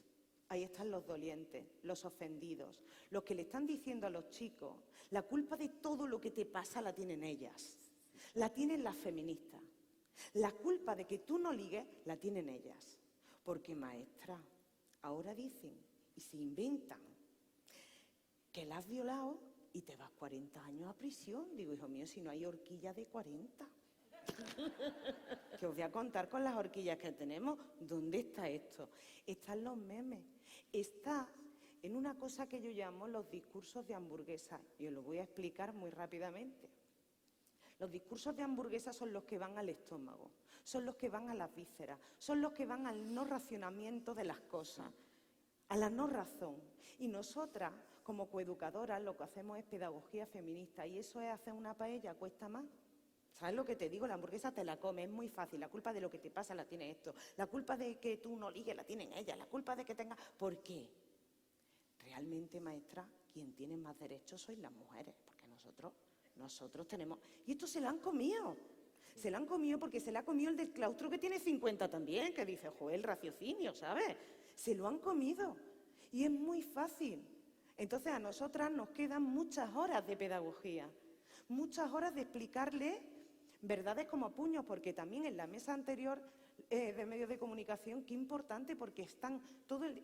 E: Ahí están los dolientes, los ofendidos, los que le están diciendo a los chicos, la culpa de todo lo que te pasa la tienen ellas, la tienen las feministas. La culpa de que tú no ligues la tienen ellas. Porque, maestra, ahora dicen y se inventan que la has violado y te vas 40 años a prisión. Digo, hijo mío, si no hay horquilla de 40. Que os voy a contar con las horquillas que tenemos. ¿Dónde está esto? Están los memes. Está en una cosa que yo llamo los discursos de hamburguesa. Y os lo voy a explicar muy rápidamente. Los discursos de hamburguesa son los que van al estómago, son los que van a las vísceras, son los que van al no racionamiento de las cosas, a la no razón. Y nosotras, como coeducadoras, lo que hacemos es pedagogía feminista y eso es hacer una paella, cuesta más. ¿Sabes lo que te digo? La hamburguesa te la comes, es muy fácil. La culpa de lo que te pasa la tiene esto. La culpa de que tú no ligues la tienen ellas. La culpa de que tengas... ¿Por qué? Realmente, maestra, quien tiene más derechos sois las mujeres, porque nosotros tenemos... Y esto se lo han comido. Se la han comido porque se la ha comido el del claustro que tiene 50 también, que dice, joder, el raciocinio, ¿sabes? Se lo han comido. Y es muy fácil. Entonces a nosotras nos quedan muchas horas de pedagogía, muchas horas de explicarle verdades como puños, porque también en la mesa anterior de medios de comunicación, qué importante, porque están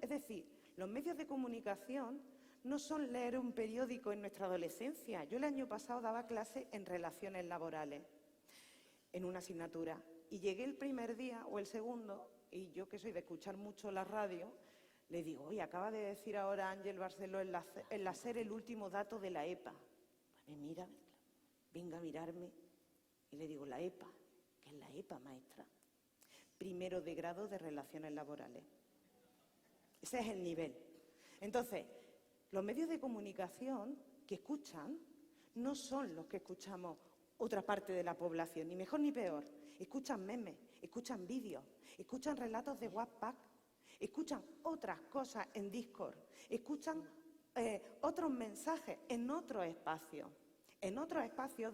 E: es decir, los medios de comunicación no son leer un periódico en nuestra adolescencia. Yo el año pasado daba clase en relaciones laborales, en una asignatura, y llegué el primer día o el segundo, y yo que soy de escuchar mucho la radio, le digo, oye, acaba de decir ahora Ángel Barceló en la SER el último dato de la EPA. Pues me mira, venga a mirarme, y le digo, la EPA, ¿qué es la EPA, maestra? Primero de grado de relaciones laborales. Ese es el nivel. Entonces, los medios de comunicación que escuchan no son los que escuchamos otra parte de la población, ni mejor ni peor. Escuchan memes, escuchan vídeos, escuchan relatos de WhatsApp, escuchan otras cosas en Discord, escuchan otros mensajes en otros espacios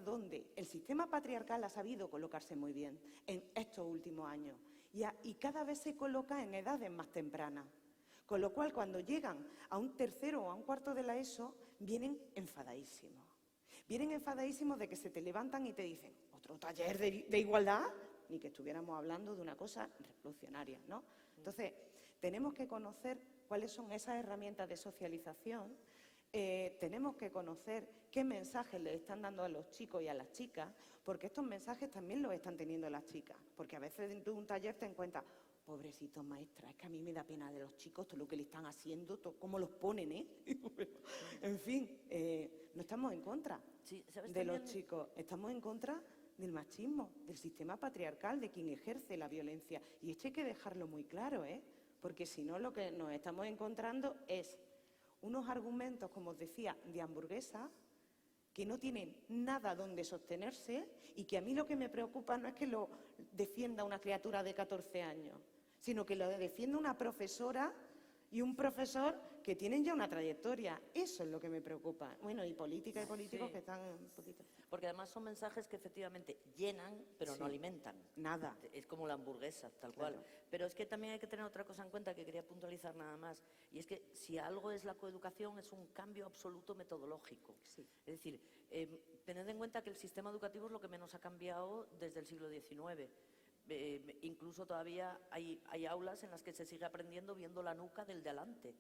E: donde el sistema patriarcal ha sabido colocarse muy bien en estos últimos años y cada vez se coloca en edades más tempranas. Con lo cual, cuando llegan a un tercero o a un cuarto de la ESO, vienen enfadadísimos. Vienen enfadadísimos de que se te levantan y te dicen, ¿otro taller de igualdad? Ni que estuviéramos hablando de una cosa revolucionaria, ¿no? Entonces, tenemos que conocer cuáles son esas herramientas de socialización, tenemos que conocer qué mensajes le están dando a los chicos y a las chicas, porque estos mensajes también los están teniendo las chicas, porque a veces dentro de un taller te encuentras, pobrecitos maestra, es que a mí me da pena de los chicos, todo lo que le están haciendo, cómo los ponen, ¿eh? En fin, no estamos en contra de los chicos, estamos en contra del machismo, del sistema patriarcal, de quien ejerce la violencia. Y esto hay que dejarlo muy claro, ¿eh? Porque si no, lo que nos estamos encontrando es unos argumentos, como os decía, de hamburguesa, que no tienen nada donde sostenerse y que a mí lo que me preocupa no es que lo defienda una criatura de 14 años, sino que lo defienda una profesora y un profesor que tienen ya una trayectoria. Eso es lo que me preocupa. Bueno, y política y políticos
F: Sí.
E: que están un poquito...
F: Porque además son mensajes que efectivamente llenan, pero no alimentan.
E: Nada.
F: Es como la hamburguesa, tal
E: Claro.
F: cual. Pero es que también hay que tener otra cosa en cuenta que quería puntualizar nada más. Y es que si algo es la coeducación, es un cambio absoluto metodológico.
E: Sí.
F: Es decir, tened en cuenta que el sistema educativo es lo que menos ha cambiado desde el siglo XIX. Incluso todavía hay aulas en las que se sigue aprendiendo viendo la nuca del de delante.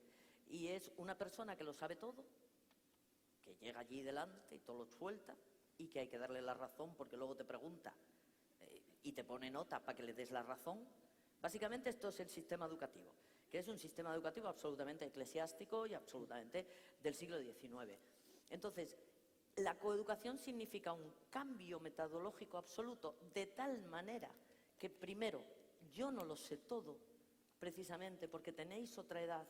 F: Y es una persona que lo sabe todo, que llega allí delante y todo lo suelta, y que hay que darle la razón porque luego te pregunta y te pone nota para que le des la razón. Básicamente esto es el sistema educativo, que es un sistema educativo absolutamente eclesiástico y absolutamente del siglo XIX. Entonces, la coeducación significa un cambio metodológico absoluto de tal manera que primero, yo no lo sé todo, precisamente porque tenéis otra edad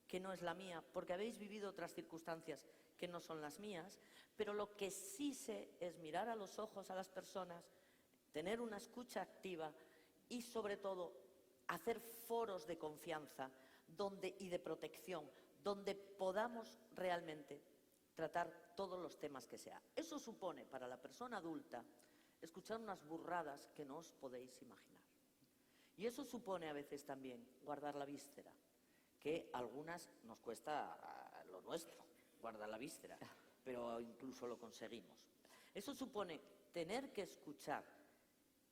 F: que no es la mía, porque habéis vivido otras circunstancias que no son las mías, pero lo que sí sé es mirar a los ojos a las personas, tener una escucha activa y, sobre todo, hacer foros de confianza y de protección, donde podamos realmente tratar todos los temas que sea. Eso supone, para la persona adulta, escuchar unas burradas que no os podéis imaginar. Y eso supone a veces también guardar la víscera, que a algunas nos cuesta lo nuestro, guardar la víscera, pero incluso lo conseguimos. Eso supone tener que escuchar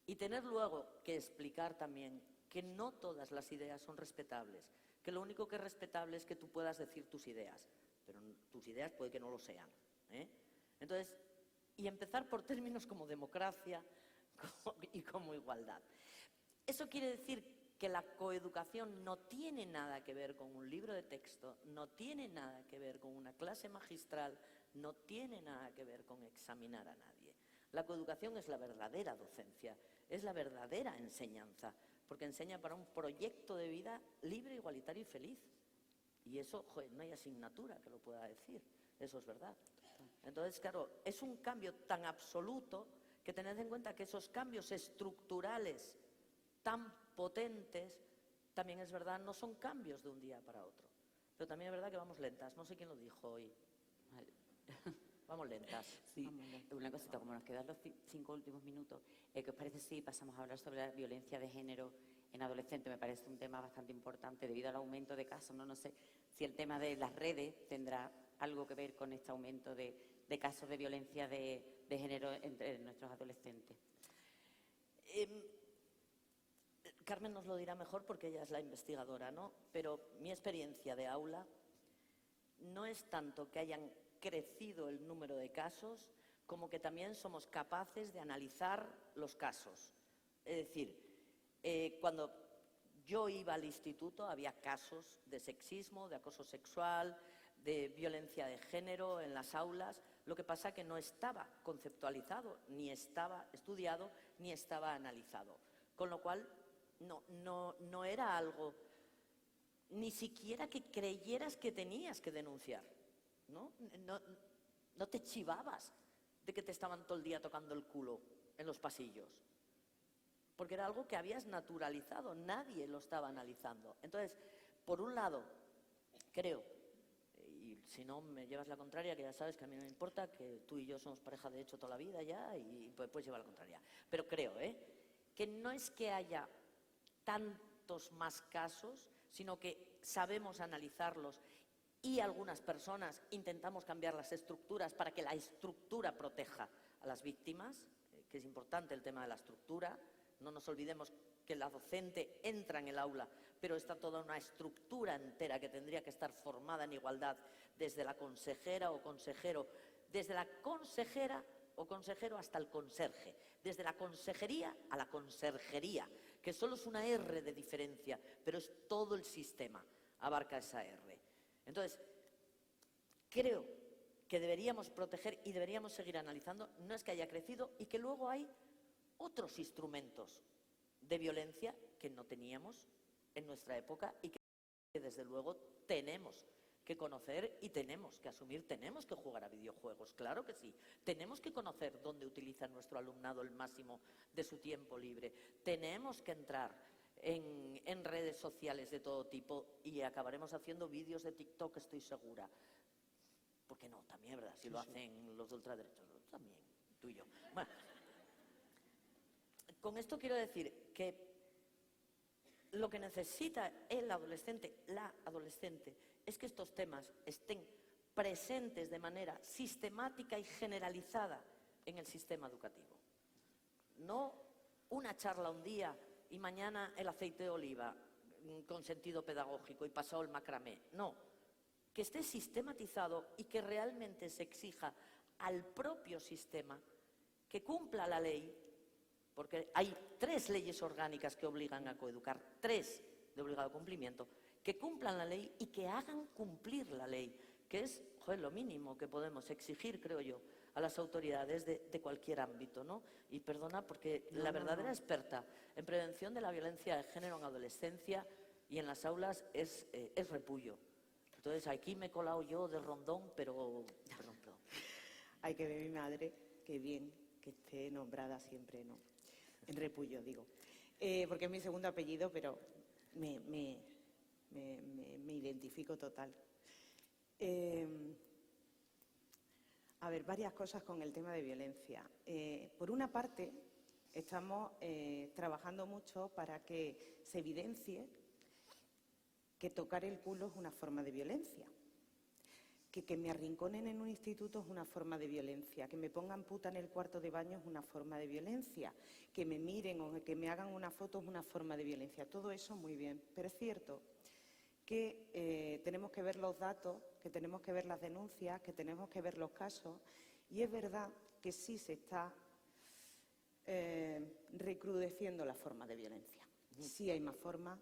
F: y tener luego que explicar también que no todas las ideas son respetables, que lo único que es respetable es que tú puedas decir tus ideas, pero tus ideas puede que no lo sean, ¿eh? Entonces, y empezar por términos como democracia y como igualdad. Eso quiere decir que la coeducación no tiene nada que ver con un libro de texto, no tiene nada que ver con una clase magistral, no tiene nada que ver con examinar a nadie. La coeducación es la verdadera docencia, es la verdadera enseñanza, porque enseña para un proyecto de vida libre, igualitario y feliz. Y eso, joder, no hay asignatura que lo pueda decir, eso es verdad. Entonces, claro, es un cambio tan absoluto que tened en cuenta que esos cambios estructurales tan potentes, también es verdad, no son cambios de un día para otro. Pero también es verdad que vamos lentas. No sé quién lo dijo hoy. Vamos lentas.
D: Sí, una cosita, como nos quedan los 5 últimos minutos, ¿qué os parece si pasamos a hablar sobre la violencia de género en adolescentes? Me parece un tema bastante importante debido al aumento de casos. No sé si el tema de las redes tendrá algo que ver con este aumento de casos de violencia de género entre nuestros adolescentes.
F: Carmen nos lo dirá mejor porque ella es la investigadora, ¿no? Pero mi experiencia de aula no es tanto que hayan crecido el número de casos como que también somos capaces de analizar los casos. Es decir, cuando yo iba al instituto había casos de sexismo, de acoso sexual, de violencia de género en las aulas. Lo que pasa que no estaba conceptualizado, ni estaba estudiado, ni estaba analizado. Con lo cual no era algo ni siquiera que creyeras que tenías que denunciar, ¿no? No te chivabas de que te estaban todo el día tocando el culo en los pasillos, porque era algo que habías naturalizado, nadie lo estaba analizando. Entonces, por un lado, creo, y si no me llevas la contraria, que ya sabes que a mí no me importa, que tú y yo somos pareja de hecho toda la vida ya, y pues llevar la contraria. Pero creo, que no es que haya tantos más casos, sino que sabemos analizarlos y algunas personas intentamos cambiar las estructuras para que la estructura proteja a las víctimas, que es importante el tema de la estructura. No nos olvidemos que la docente entra en el aula, pero está toda una estructura entera que tendría que estar formada en igualdad desde la consejera o consejero, desde la consejera o consejero hasta el conserje, desde la consejería a la conserjería, que solo es una R de diferencia, pero es todo el sistema, abarca esa R. Entonces, creo que deberíamos proteger y deberíamos seguir analizando, no es que haya crecido y que luego hay otros instrumentos de violencia que no teníamos en nuestra época y que desde luego tenemos que conocer y tenemos que asumir, tenemos que jugar a videojuegos, claro que sí, tenemos que conocer dónde utiliza nuestro alumnado el máximo de su tiempo libre, tenemos que entrar en redes sociales de todo tipo y acabaremos haciendo vídeos de TikTok, estoy segura. ¿Por qué no? También, ¿verdad? Si lo hacen los de ultraderechos, también, tú y yo. Bueno, con esto quiero decir que lo que necesita el adolescente, la adolescente, es que estos temas estén presentes de manera sistemática y generalizada en el sistema educativo. No una charla un día y mañana el aceite de oliva con sentido pedagógico y pasado el macramé. No, que esté sistematizado y que realmente se exija al propio sistema que cumpla la ley, porque hay 3 leyes orgánicas que obligan a coeducar, 3 de obligado cumplimiento, que cumplan la ley y que hagan cumplir la ley, que es lo mínimo que podemos exigir, creo yo, a las autoridades de cualquier ámbito, ¿no? Y perdona, porque la verdadera experta en prevención de la violencia de género en adolescencia y en las aulas es Repullo. Entonces, aquí me he colado yo de rondón, pero... Perdón.
E: Hay que ver mi madre, qué bien que esté nombrada siempre, ¿no? En Repullo, digo. Porque es mi segundo apellido, pero me identifico total. A ver, varias cosas con el tema de violencia. Por una parte, estamos trabajando mucho para que se evidencie que tocar el culo es una forma de violencia, que me arrinconen en un instituto es una forma de violencia, que me pongan puta en el cuarto de baño es una forma de violencia, que me miren o que me hagan una foto es una forma de violencia. Todo eso muy bien, pero es cierto que tenemos que ver los datos, que tenemos que ver las denuncias, que tenemos que ver los casos, y es verdad que sí se está recrudeciendo la forma de violencia. Sí hay más formas,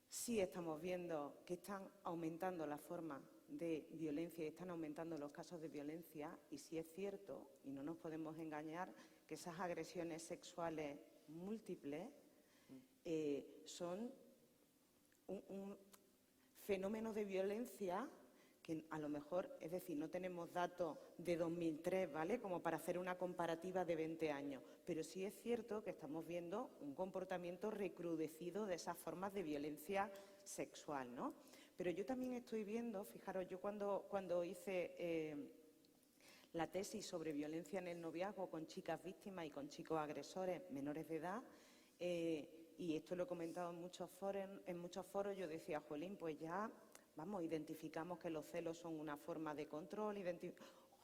E: sí estamos viendo que están aumentando las formas de violencia y están aumentando los casos de violencia, y sí es cierto, y no nos podemos engañar, que esas agresiones sexuales múltiples son un fenómeno de violencia que a lo mejor, es decir, no tenemos datos de 2003, ¿vale?, como para hacer una comparativa de 20 años, pero sí es cierto que estamos viendo un comportamiento recrudecido de esas formas de violencia sexual, ¿no? Pero yo también estoy viendo, fijaros, yo cuando hice la tesis sobre violencia en el noviazgo con chicas víctimas y con chicos agresores menores de edad. Y esto lo he comentado en muchos foros, yo decía, jolín, pues ya, vamos, identificamos que los celos son una forma de control,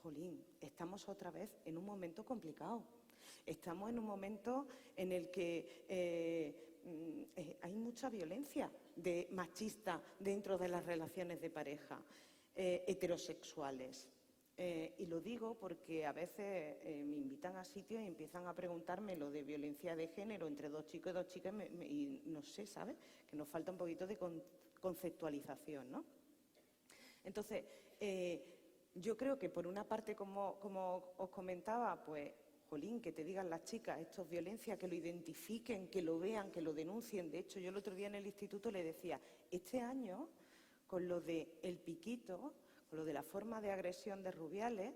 E: jolín, estamos otra vez en un momento complicado. Estamos en un momento en el que hay mucha violencia machista dentro de las relaciones de pareja, heterosexuales. Y lo digo porque a veces me invitan a sitios y empiezan a preguntarme lo de violencia de género entre dos chicos y dos chicas y no sé, ¿sabes? Que nos falta un poquito de conceptualización, ¿no? Entonces, yo creo que por una parte, como os comentaba, pues, jolín, que te digan las chicas, esto es violencia, que lo identifiquen, que lo vean, que lo denuncien. De hecho, yo el otro día en el instituto le decía, este año, con lo del piquito, con lo de la forma de agresión de Rubiales,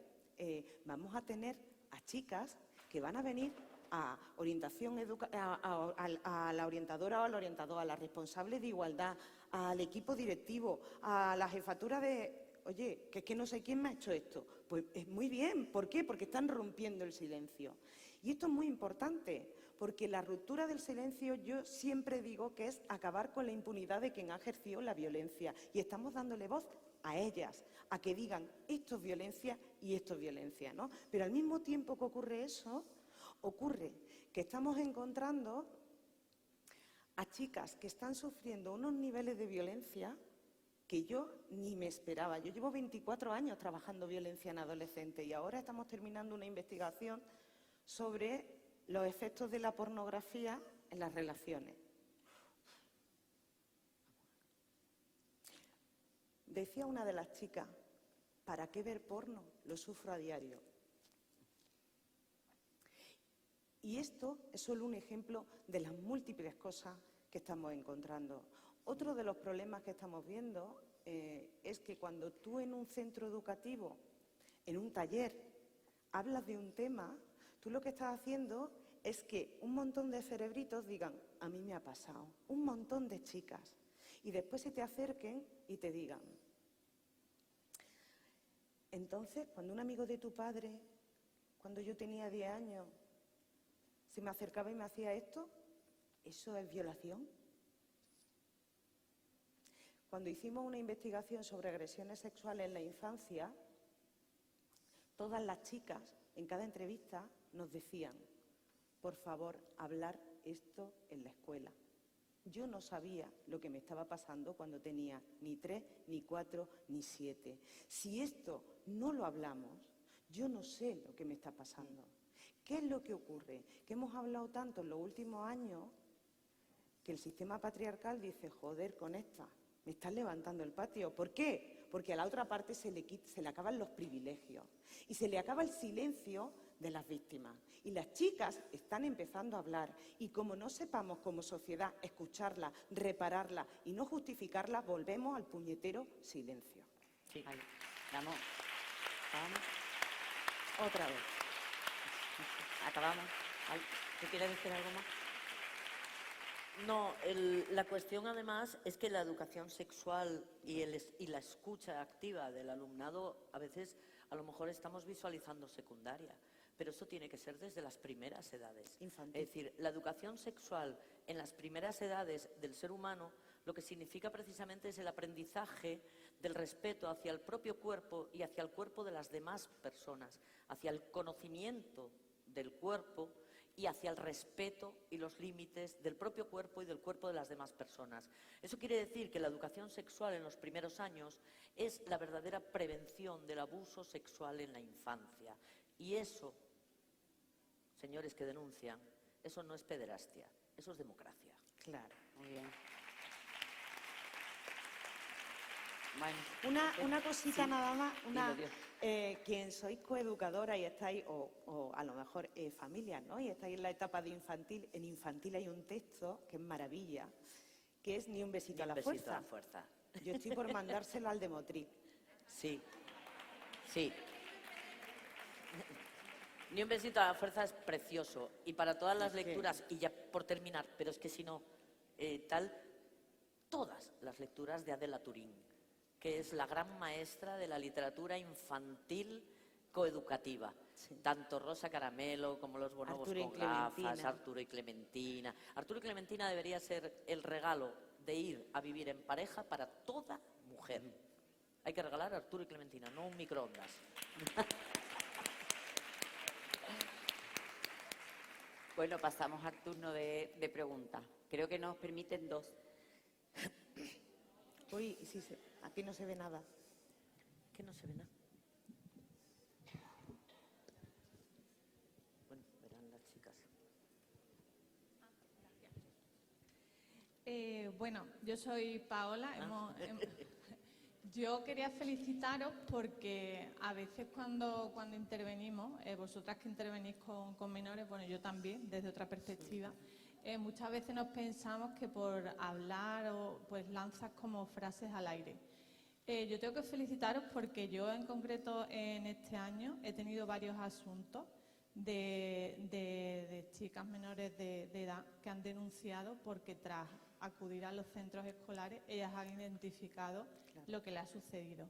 E: vamos a tener a chicas que van a venir a orientación, a la orientadora o al orientador, a la responsable de igualdad, al equipo directivo, a la jefatura de... Oye, que es que no sé quién me ha hecho esto. Pues es muy bien. ¿Por qué? Porque están rompiendo el silencio. Y esto es muy importante, porque la ruptura del silencio yo siempre digo que es acabar con la impunidad de quien ha ejercido la violencia. Y estamos dándole voz a ellas, a que digan esto es violencia y esto es violencia, ¿no? Pero al mismo tiempo que ocurre eso, ocurre que estamos encontrando a chicas que están sufriendo unos niveles de violencia que yo ni me esperaba. Yo llevo 24 años trabajando violencia en adolescentes y ahora estamos terminando una investigación sobre los efectos de la pornografía en las relaciones. Decía una de las chicas, ¿para qué ver porno? Lo sufro a diario. Y esto es solo un ejemplo de las múltiples cosas que estamos encontrando. Otro de los problemas que estamos viendo es que cuando tú en un centro educativo, en un taller, hablas de un tema, tú lo que estás haciendo es que un montón de cerebritos digan, a mí me ha pasado, un montón de chicas, y después se te acerquen y te digan. Entonces, cuando un amigo de tu padre, cuando yo tenía 10 años, se me acercaba y me hacía esto, ¿eso es violación? Cuando hicimos una investigación sobre agresiones sexuales en la infancia, todas las chicas, en cada entrevista, nos decían, por favor, hablar esto en la escuela. Yo no sabía lo que me estaba pasando cuando tenía ni 3, ni 4, ni 7. Si esto no lo hablamos, yo no sé lo que me está pasando. ¿Qué es lo que ocurre? Que hemos hablado tanto en los últimos años que el sistema patriarcal dice, joder, con esta, me estás levantando el patio. ¿Por qué? Porque a la otra parte se le acaban los privilegios y se le acaba el silencio de las víctimas. Y las chicas están empezando a hablar y como no sepamos como sociedad escucharla, repararla y no justificarla, volvemos al puñetero silencio.
F: Sí.
D: Vale. Vamos.
E: Otra vez.
D: Acabamos. Vale. ¿Tú quieres decir algo más?
F: No, la cuestión además es que la educación sexual y la escucha activa del alumnado a veces a lo mejor estamos visualizando secundaria, pero eso tiene que ser desde las primeras edades.
E: Infantil.
F: Es decir, la educación sexual en las primeras edades del ser humano lo que significa precisamente es el aprendizaje del respeto hacia el propio cuerpo y hacia el cuerpo de las demás personas, hacia el conocimiento del cuerpo y hacia el respeto y los límites del propio cuerpo y del cuerpo de las demás personas. Eso quiere decir que la educación sexual en los primeros años es la verdadera prevención del abuso sexual en la infancia. Y eso, señores que denuncian, eso no es pederastia, eso es democracia.
E: Claro.
D: Muy bien. Bueno,
E: Una cosita
D: sí.
E: nada más,
D: Dilo, Dios.
E: quien sois coeducadora y estáis, o a lo mejor familias, ¿no? Y estáis en la etapa de infantil, en infantil hay un texto que es maravilla, que es Ni un besito a la
F: Un besito
E: fuerza.
F: a la fuerza.
E: Yo estoy por mandárselo al de Motric.
F: Sí, sí. Ni un besito a la fuerza es precioso. Y para todas las lecturas, y ya por terminar, pero es que si no, todas las lecturas de Adela Turín, que es la gran maestra de la literatura infantil coeducativa.
C: Sí.
F: Tanto Rosa Caramelo como los bonobos
C: Arturo y
F: con gafas,
C: Clementina.
F: Arturo y Clementina. Arturo y Clementina debería ser el regalo de ir a vivir en pareja para toda mujer. Hay que regalar a Arturo y Clementina, no un microondas.
D: Bueno, pasamos al turno de preguntas. Creo que nos permiten 2.
E: Uy, sí, aquí no se ve nada.
F: Que no se ve nada. Bueno, verán las chicas.
A: Bueno, yo soy Paola. Yo quería felicitaros porque a veces cuando intervenimos, vosotras que intervenís con menores, bueno, yo también, desde otra perspectiva, muchas veces nos pensamos que por hablar o pues lanzas como frases al aire. Yo tengo que felicitaros porque yo en concreto en este año he tenido varios asuntos de chicas menores de edad que han denunciado porque tras acudir a los centros escolares ellas han identificado lo que le ha sucedido.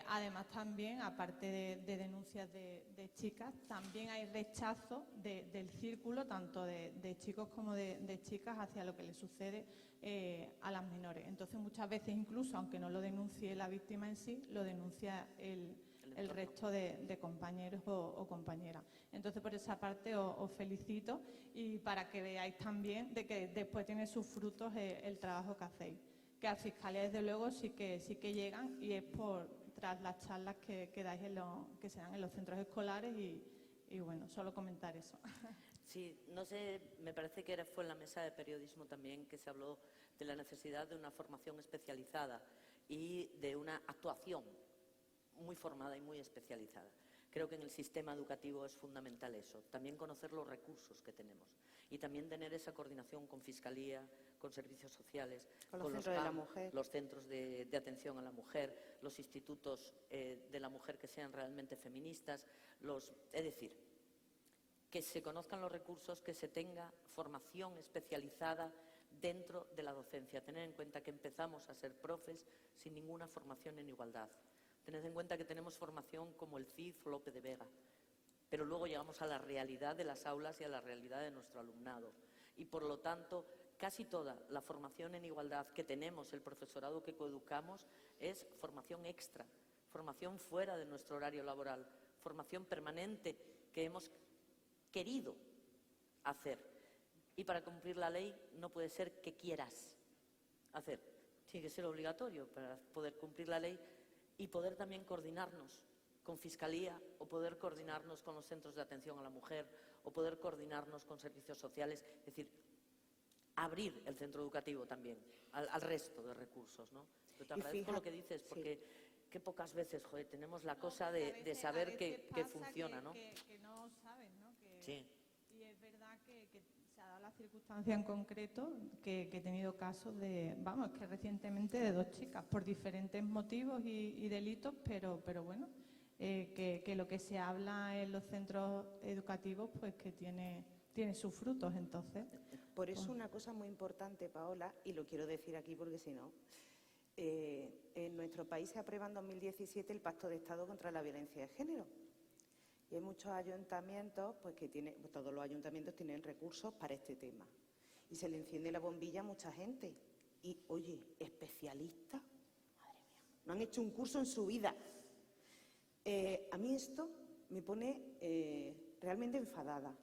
A: Además también, aparte de denuncias de chicas, también hay rechazo del círculo, tanto de chicos como de chicas, hacia lo que le sucede a las menores. Entonces muchas veces incluso, aunque no lo denuncie la víctima en sí, lo denuncia el resto de compañeros o compañeras. Entonces, por esa parte os felicito y para que veáis también de que después tiene sus frutos el trabajo que hacéis. Que a Fiscalía, desde luego, sí que llegan y es tras las charlas que dais que se dan en los centros escolares y bueno, solo comentar eso.
F: Sí, no sé, me parece que fue en la mesa de periodismo también que se habló de la necesidad de una formación especializada y de una actuación muy formada y muy especializada. Creo que en el sistema educativo es fundamental eso, también conocer los recursos que tenemos y también tener esa coordinación con Fiscalía, con servicios sociales,
E: Con los centros de la mujer.
F: los centros de atención a la mujer, los institutos de la mujer que sean realmente feministas, es decir, que se conozcan los recursos, que se tenga formación especializada dentro de la docencia. Tener en cuenta que empezamos a ser profes sin ninguna formación en igualdad. Tened en cuenta que tenemos formación como el CIF Lope de Vega, pero luego llegamos a la realidad de las aulas y a la realidad de nuestro alumnado. Y por lo tanto, casi toda la formación en igualdad que tenemos, el profesorado que coeducamos, es formación extra, formación fuera de nuestro horario laboral, formación permanente que hemos querido hacer. Y para cumplir la ley no puede ser que quieras hacer, tiene que ser obligatorio para poder cumplir la ley y poder también coordinarnos con Fiscalía o poder coordinarnos con los centros de atención a la mujer o poder coordinarnos con servicios sociales, es decir, abrir el centro educativo también al resto de recursos, ¿no? Yo te agradezco lo que dices porque qué pocas veces, joder, tenemos la cosa de saber que funciona, ¿no?
A: Que no saben, ¿no?
F: Sí.
A: Y es verdad que se ha dado la circunstancia en concreto que he tenido casos que recientemente de 2 chicas por diferentes motivos y delitos, pero bueno, que lo que se habla en los centros educativos pues que tiene sus frutos, entonces.
E: Por eso una cosa muy importante, Paola, y lo quiero decir aquí porque si no, en nuestro país se aprueba en 2017 el Pacto de Estado contra la Violencia de Género. Y hay muchos ayuntamientos, pues todos los ayuntamientos tienen recursos para este tema. Y se le enciende la bombilla a mucha gente. Y, oye, especialistas, madre mía, no han hecho un curso en su vida. A mí esto me pone realmente enfadada.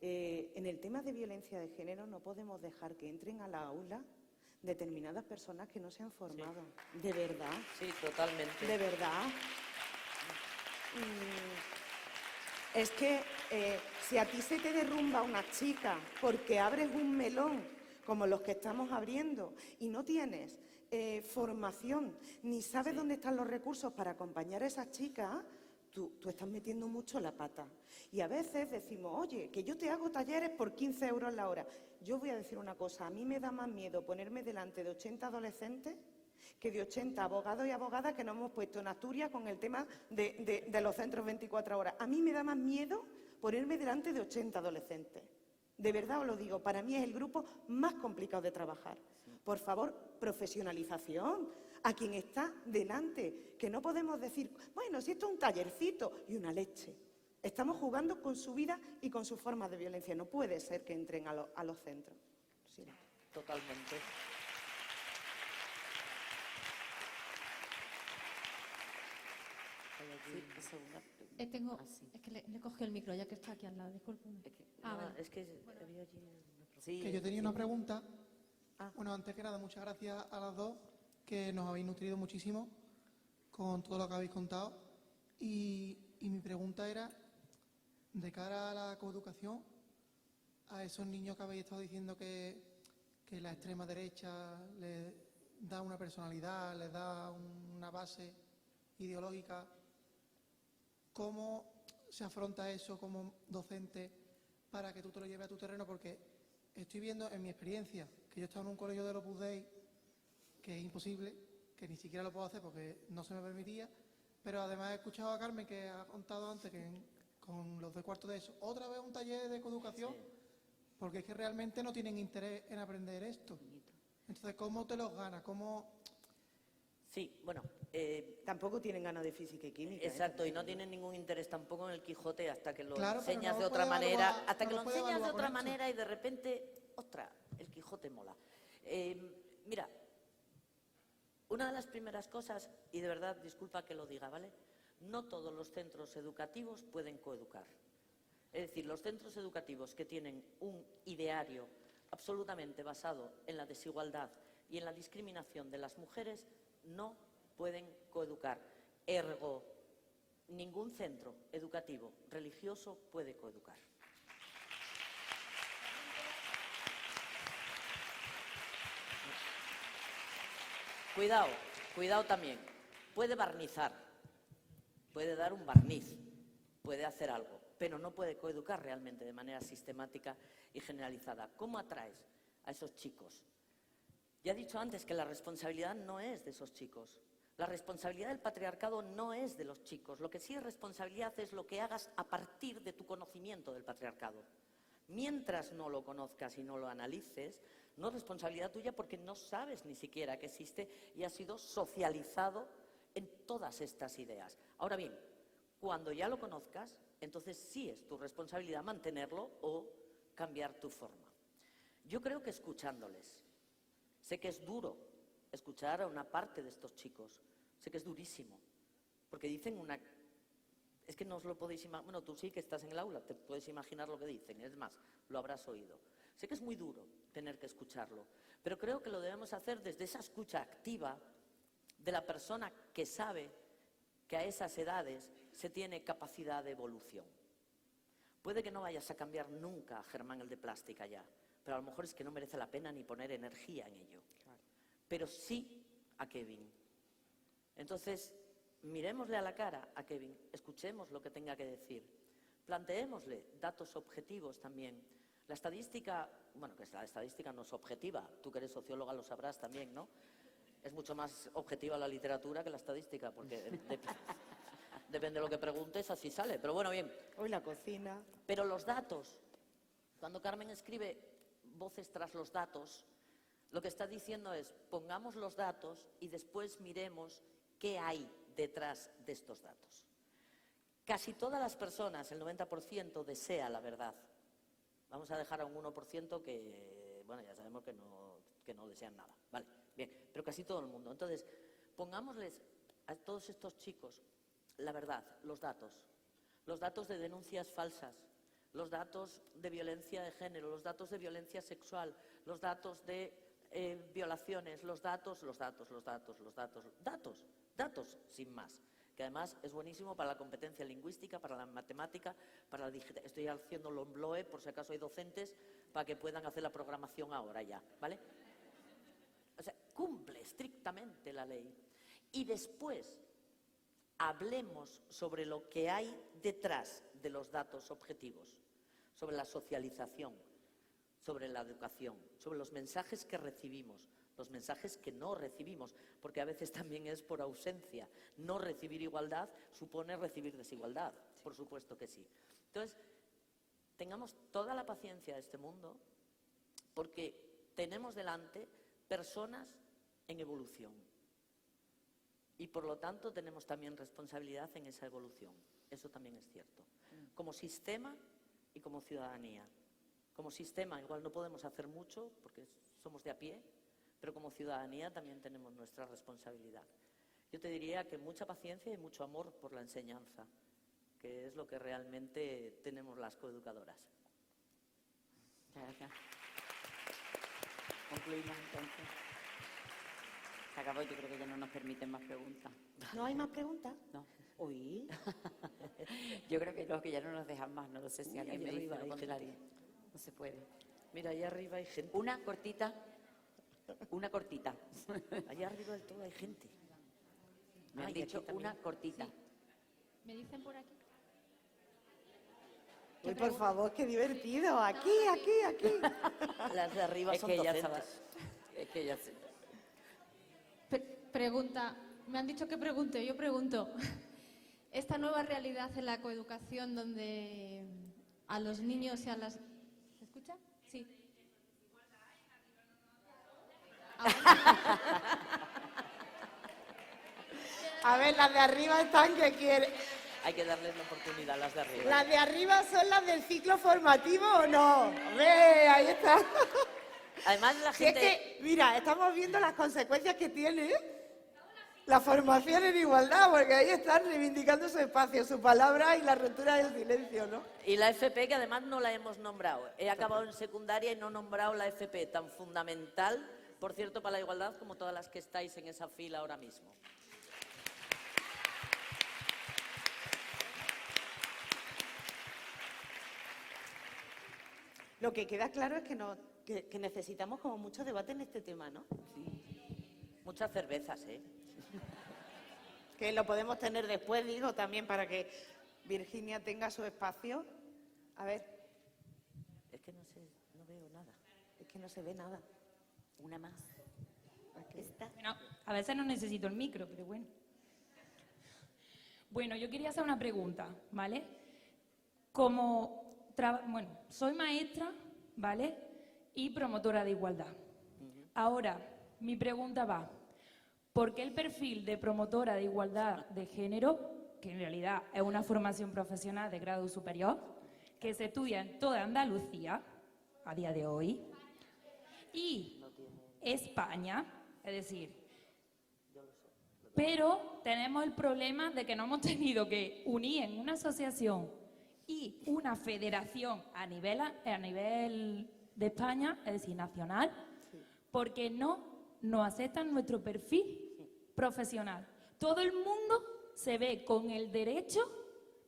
E: En el tema de violencia de género no podemos dejar que entren a la aula determinadas personas que no se han formado. Sí. De verdad.
F: Sí, totalmente.
E: De verdad. Es que si a ti se te derrumba una chica porque abres un melón como los que estamos abriendo y no tienes formación ni sabes dónde están los recursos para acompañar a esas chicas, tú estás metiendo mucho la pata. Y a veces decimos, oye, que yo te hago talleres por 15 euros la hora. Yo voy a decir una cosa, a mí me da más miedo ponerme delante de 80 adolescentes que de 80 abogados y abogadas que nos hemos puesto en Asturias con el tema de los centros 24 horas. A mí me da más miedo ponerme delante de 80 adolescentes. De verdad os lo digo, para mí es el grupo más complicado de trabajar. Por favor, profesionalización. a quien está delante, que no podemos decir, bueno, si esto es un tallercito y una leche. Estamos jugando con su vida y con su forma de violencia. No puede ser que entren a los centros. Sí.
F: Totalmente.
G: Es que le cogí el micro, ya que está aquí al lado, discúlpeme.
F: Es que había allí sí,
H: que yo tenía una pregunta.
F: Ah.
H: Bueno, antes que nada, muchas gracias a las dos, que nos habéis nutrido muchísimo con todo lo que habéis contado. Y mi pregunta era, de cara a la coeducación, a esos niños que habéis estado diciendo que la extrema derecha les da una personalidad, les da una base ideológica, ¿cómo se afronta eso como docente para que tú te lo lleves a tu terreno? Porque estoy viendo en mi experiencia que yo he estado en un colegio del Opus Dei, que es imposible, que ni siquiera lo puedo hacer porque no se me permitía, pero además he escuchado a Carmen, que ha contado antes que con los de cuarto de eso, otra vez un taller de coeducación, porque es que realmente no tienen interés en aprender esto. Entonces, ¿cómo te los ganas? ¿Cómo...?
F: Sí, bueno...
E: tampoco tienen ganas de física y química.
F: Exacto, y no tienen ningún interés tampoco en el Quijote hasta que lo
H: Claro,
F: enseñas
H: no
F: de
H: lo
F: otra
H: puedes
F: manera,
H: evaluar,
F: hasta
H: no
F: que
H: lo
F: lo
H: puedes
F: enseñas de
H: evaluar
F: otra
H: con esto.
F: manera y de repente, ostras, el Quijote mola. Mira, una de las primeras cosas, y de verdad, disculpa que lo diga, ¿vale? No todos los centros educativos pueden coeducar. Es decir, los centros educativos que tienen un ideario absolutamente basado en la desigualdad y en la discriminación de las mujeres no pueden coeducar. Ergo, ningún centro educativo religioso puede coeducar. Cuidado también. Puede barnizar, puede dar un barniz, puede hacer algo, pero no puede coeducar realmente de manera sistemática y generalizada. ¿Cómo atraes a esos chicos? Ya he dicho antes que la responsabilidad no es de esos chicos. La responsabilidad del patriarcado no es de los chicos. Lo que sí es responsabilidad es lo que hagas a partir de tu conocimiento del patriarcado. Mientras no lo conozcas y no lo analices, no es responsabilidad tuya porque no sabes ni siquiera que existe y ha sido socializado en todas estas ideas. Ahora bien, cuando ya lo conozcas, entonces sí es tu responsabilidad mantenerlo o cambiar tu forma. Yo creo que escuchándoles, sé que es duro escuchar a una parte de estos chicos, sé que es durísimo, porque dicen una... Es que no os lo podéis imaginar, bueno, tú sí que estás en el aula, te puedes imaginar lo que dicen, es más, lo habrás oído. Sé que es muy duro tener que escucharlo, pero creo que lo debemos hacer desde esa escucha activa de la persona que sabe que a esas edades se tiene capacidad de evolución. Puede que no vayas a cambiar nunca a Germán el de plástica ya, pero a lo mejor es que no merece la pena ni poner energía en ello. Pero sí a Kevin. Entonces, miremosle a la cara a Kevin, escuchemos lo que tenga que decir, planteémosle datos objetivos también. La estadística, bueno, que la estadística no es objetiva, tú que eres socióloga lo sabrás también, ¿no? Es mucho más objetiva la literatura que la estadística, porque depende de lo que preguntes, así sale. Pero bueno, bien.
E: Hoy la cocina.
F: Pero los datos, cuando Carmen escribe voces tras los datos, lo que está diciendo es, pongamos los datos y después miremos qué hay detrás de estos datos. Casi todas las personas, el 90%, desea la verdad. Vamos a dejar a un 1% que, bueno, ya sabemos que no desean nada. Vale, bien, pero casi todo el mundo. Entonces, pongámosles a todos estos chicos la verdad, los datos de denuncias falsas, los datos de violencia de género, los datos de violencia sexual, los datos de violaciones, los datos, sin más. Que además es buenísimo para la competencia lingüística, para la matemática, para la digital. Estoy haciendo lo Lombloe, por si acaso hay docentes, para que puedan hacer la programación ahora ya, ¿vale? O sea, cumple estrictamente la ley. Y después hablemos sobre lo que hay detrás de los datos objetivos, sobre la socialización, sobre la educación, sobre los mensajes que recibimos, los mensajes que no recibimos, porque a veces también es por ausencia. No recibir igualdad supone recibir desigualdad, por supuesto que sí. Entonces, tengamos toda la paciencia de este mundo, porque tenemos delante personas en evolución. y por lo tanto tenemos también responsabilidad en esa evolución. Eso también es cierto. Como sistema y como ciudadanía. Como sistema igual no podemos hacer mucho porque somos de a pie, pero como ciudadanía también tenemos nuestra responsabilidad. Yo te diría que mucha paciencia y mucho amor por la enseñanza, que es lo que realmente tenemos las coeducadoras.
D: Muchas gracias. Concluimos entonces. Se acabó, yo creo que ya no nos permiten más preguntas.
I: ¿No hay más preguntas?
D: No.
I: Uy.
D: Yo creo que no, que ya no nos dejan más, no lo sé si alguien
F: ahí
D: me dice
F: arriba
D: lo
F: hay
D: contrario.
F: gente.
D: No se puede.
F: Mira, allá arriba hay gente.
D: Una cortita. Una cortita.
F: Allá arriba del todo hay gente.
D: Me han
F: y aquí
D: dicho
F: también.
D: una cortita.
G: ¿Me dicen por aquí?
I: Uy, por favor, qué divertido. Aquí.
F: Las de arriba
D: Es
F: son
D: que ya
F: docentes.
D: sabes. Es que ya sé.
G: Pregunta, me han dicho que pregunte, yo pregunto. Esta nueva realidad en la coeducación donde a los niños y a las... ¿Se escucha? Sí.
I: A ver, las de arriba están que quieren.
F: Hay que darles la oportunidad a las de arriba.
I: ¿Las de arriba son las del ciclo formativo o no? Ve, ahí está.
F: Además, la
I: Si es
F: gente...
I: que, mira, estamos viendo las consecuencias que tiene la formación en igualdad, porque ahí están reivindicando su espacio, su palabra y la ruptura del silencio, ¿no?
F: Y la FP, que además no la hemos nombrado. He acabado en secundaria y no he nombrado la FP, tan fundamental, por cierto, para la igualdad como todas las que estáis en esa fila ahora mismo.
I: Lo que queda claro es que necesitamos como mucho debate en este tema, ¿no?
F: Muchas cervezas, ¿eh?
I: Que lo podemos tener después, digo, también para que Virginia tenga su espacio. A ver,
F: Es que no sé, no veo nada.
I: es que no se ve nada.
D: Una más.
I: Esta.
J: Bueno, a veces no necesito el micro, pero bueno. Bueno, yo quería hacer una pregunta, ¿vale? Bueno, soy maestra, ¿vale? Y promotora de igualdad. Ahora, mi pregunta va, ¿por qué el perfil de promotora de igualdad de género, que en realidad es una formación profesional de grado superior, que se estudia en toda Andalucía, a día de hoy, y España, es decir, pero tenemos el problema de que nos hemos tenido que unir en una asociación y una federación a nivel de España, es decir, nacional, porque no nos aceptan nuestro perfil profesional. Todo el mundo se ve con el derecho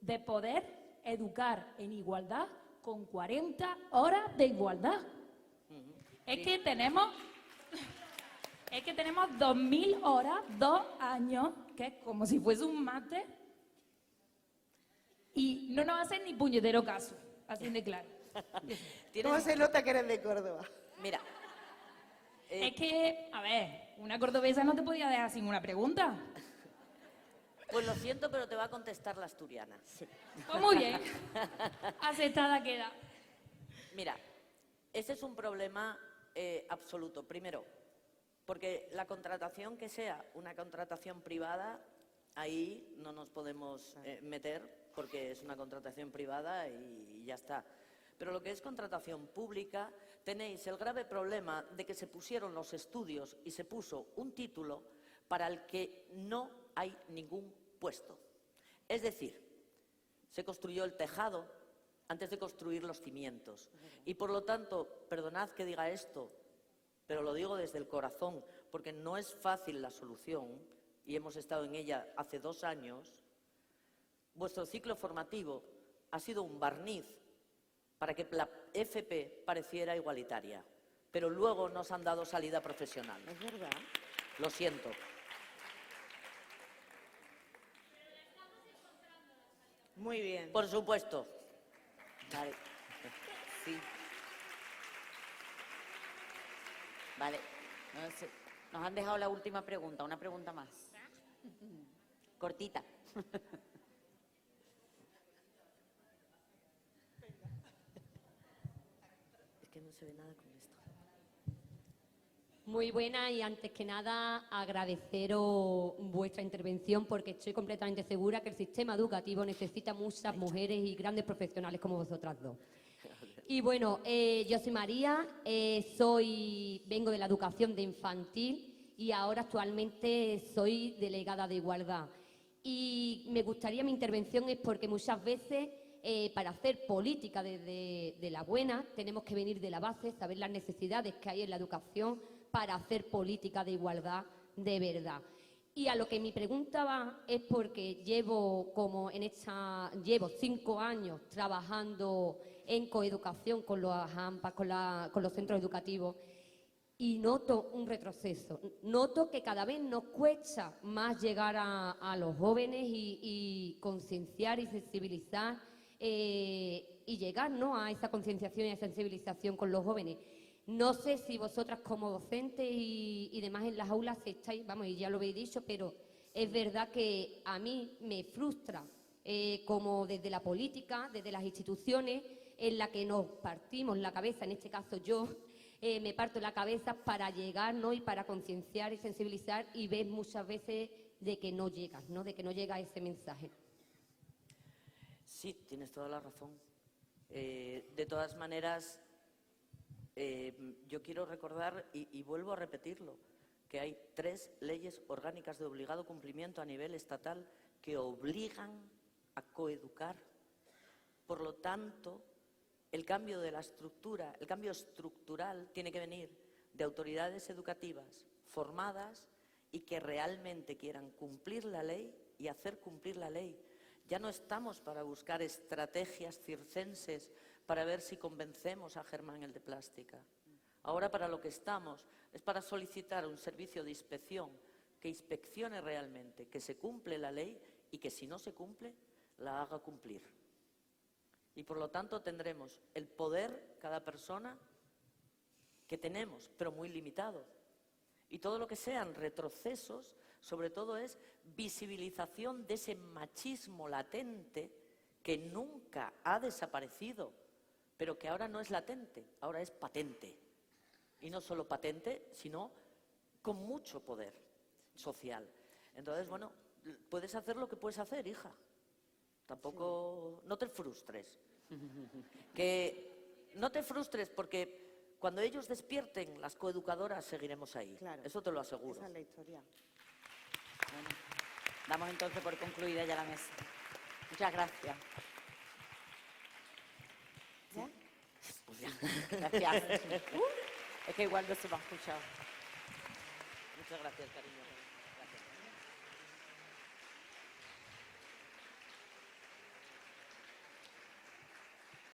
J: de poder educar en igualdad con 40 horas de igualdad. Es que tenemos 2.000 horas, 2 años, que es como si fuese un máster, y no nos hacen ni puñetero caso, así de claro.
I: ¿Cómo se nota que eres de Córdoba?
F: Mira,
J: Es que, a ver, una cordobesa no te podía dejar sin una pregunta.
F: pues lo siento, pero te va a contestar la asturiana.
J: Pues muy bien, aceptada queda.
F: Mira, ese es un problema absoluto. Primero, porque la contratación que sea una contratación privada, ahí no nos podemos meter porque es una contratación privada y ya está. Pero lo que es contratación pública, tenéis el grave problema de que se pusieron los estudios y se puso un título para el que no hay ningún puesto. Es decir, se construyó el tejado antes de construir los cimientos. Y por lo tanto, perdonad que diga esto, pero lo digo desde el corazón, porque no es fácil la solución, y hemos estado en ella hace 2 años. Vuestro ciclo formativo ha sido un barniz para que la FP pareciera igualitaria, pero luego nos han dado salida profesional.
I: Es verdad.
F: Lo siento.
I: Muy bien.
F: Por supuesto.
D: Vale. Sí. Vale. No sé. Nos han dejado la última pregunta, una pregunta más. Cortita.
F: Es que no se ve nada con esto.
K: Muy buena y antes que nada agradeceros vuestra intervención porque estoy completamente segura que el sistema educativo necesita muchas mujeres y grandes profesionales como vosotras dos. Y bueno, yo soy María, vengo de la educación de infantil y ahora actualmente soy delegada de igualdad. Y me gustaría, mi intervención es porque muchas veces para hacer política de la buena tenemos que venir de la base, saber las necesidades que hay en la educación para hacer política de igualdad de verdad. Y a lo que mi pregunta va es porque llevo 5 años trabajando en coeducación con los AMPA, con los centros educativos, y noto un retroceso. Noto que cada vez nos cuesta más llegar a los jóvenes y concienciar y sensibilizar y llegar, ¿no?, a esa concienciación y a sensibilización con los jóvenes. No sé si vosotras como docentes y demás en las aulas estáis, vamos, y ya lo habéis dicho, pero es verdad que a mí me frustra como desde la política, desde las instituciones, en la que nos partimos la cabeza, en este caso yo, me parto la cabeza para llegar, ¿no?, y para concienciar y sensibilizar, y ves muchas veces de que no llegas, ¿no?, de que no llega ese mensaje.
F: Sí, tienes toda la razón. De todas maneras, yo quiero recordar, y vuelvo a repetirlo, que hay 3 leyes orgánicas de obligado cumplimiento a nivel estatal que obligan a coeducar. Por lo tanto, el cambio de la estructura, el cambio estructural tiene que venir de autoridades educativas formadas y que realmente quieran cumplir la ley y hacer cumplir la ley. Ya no estamos para buscar estrategias circenses para ver si convencemos a Germán el de plástica. Ahora para lo que estamos es para solicitar un servicio de inspección que inspeccione realmente, que se cumple la ley y que si no se cumple, la haga cumplir. Y por lo tanto tendremos el poder, cada persona, que tenemos, pero muy limitado. Y todo lo que sean retrocesos, sobre todo es visibilización de ese machismo latente que nunca ha desaparecido, pero que ahora no es latente, ahora es patente. Y no solo patente, sino con mucho poder social. Entonces, bueno, puedes hacer lo que puedes hacer, hija. Tampoco, no te frustres. Que no te frustres porque cuando ellos despierten, las coeducadoras seguiremos ahí.
I: Claro.
F: Eso te lo aseguro.
I: Esa es la historia.
D: Bueno, damos entonces por concluida ya la mesa. Muchas gracias.
I: ¿Ya?
F: Pues ya.
D: Gracias. Es que igual no se me ha escuchado.
F: Muchas gracias, cariño.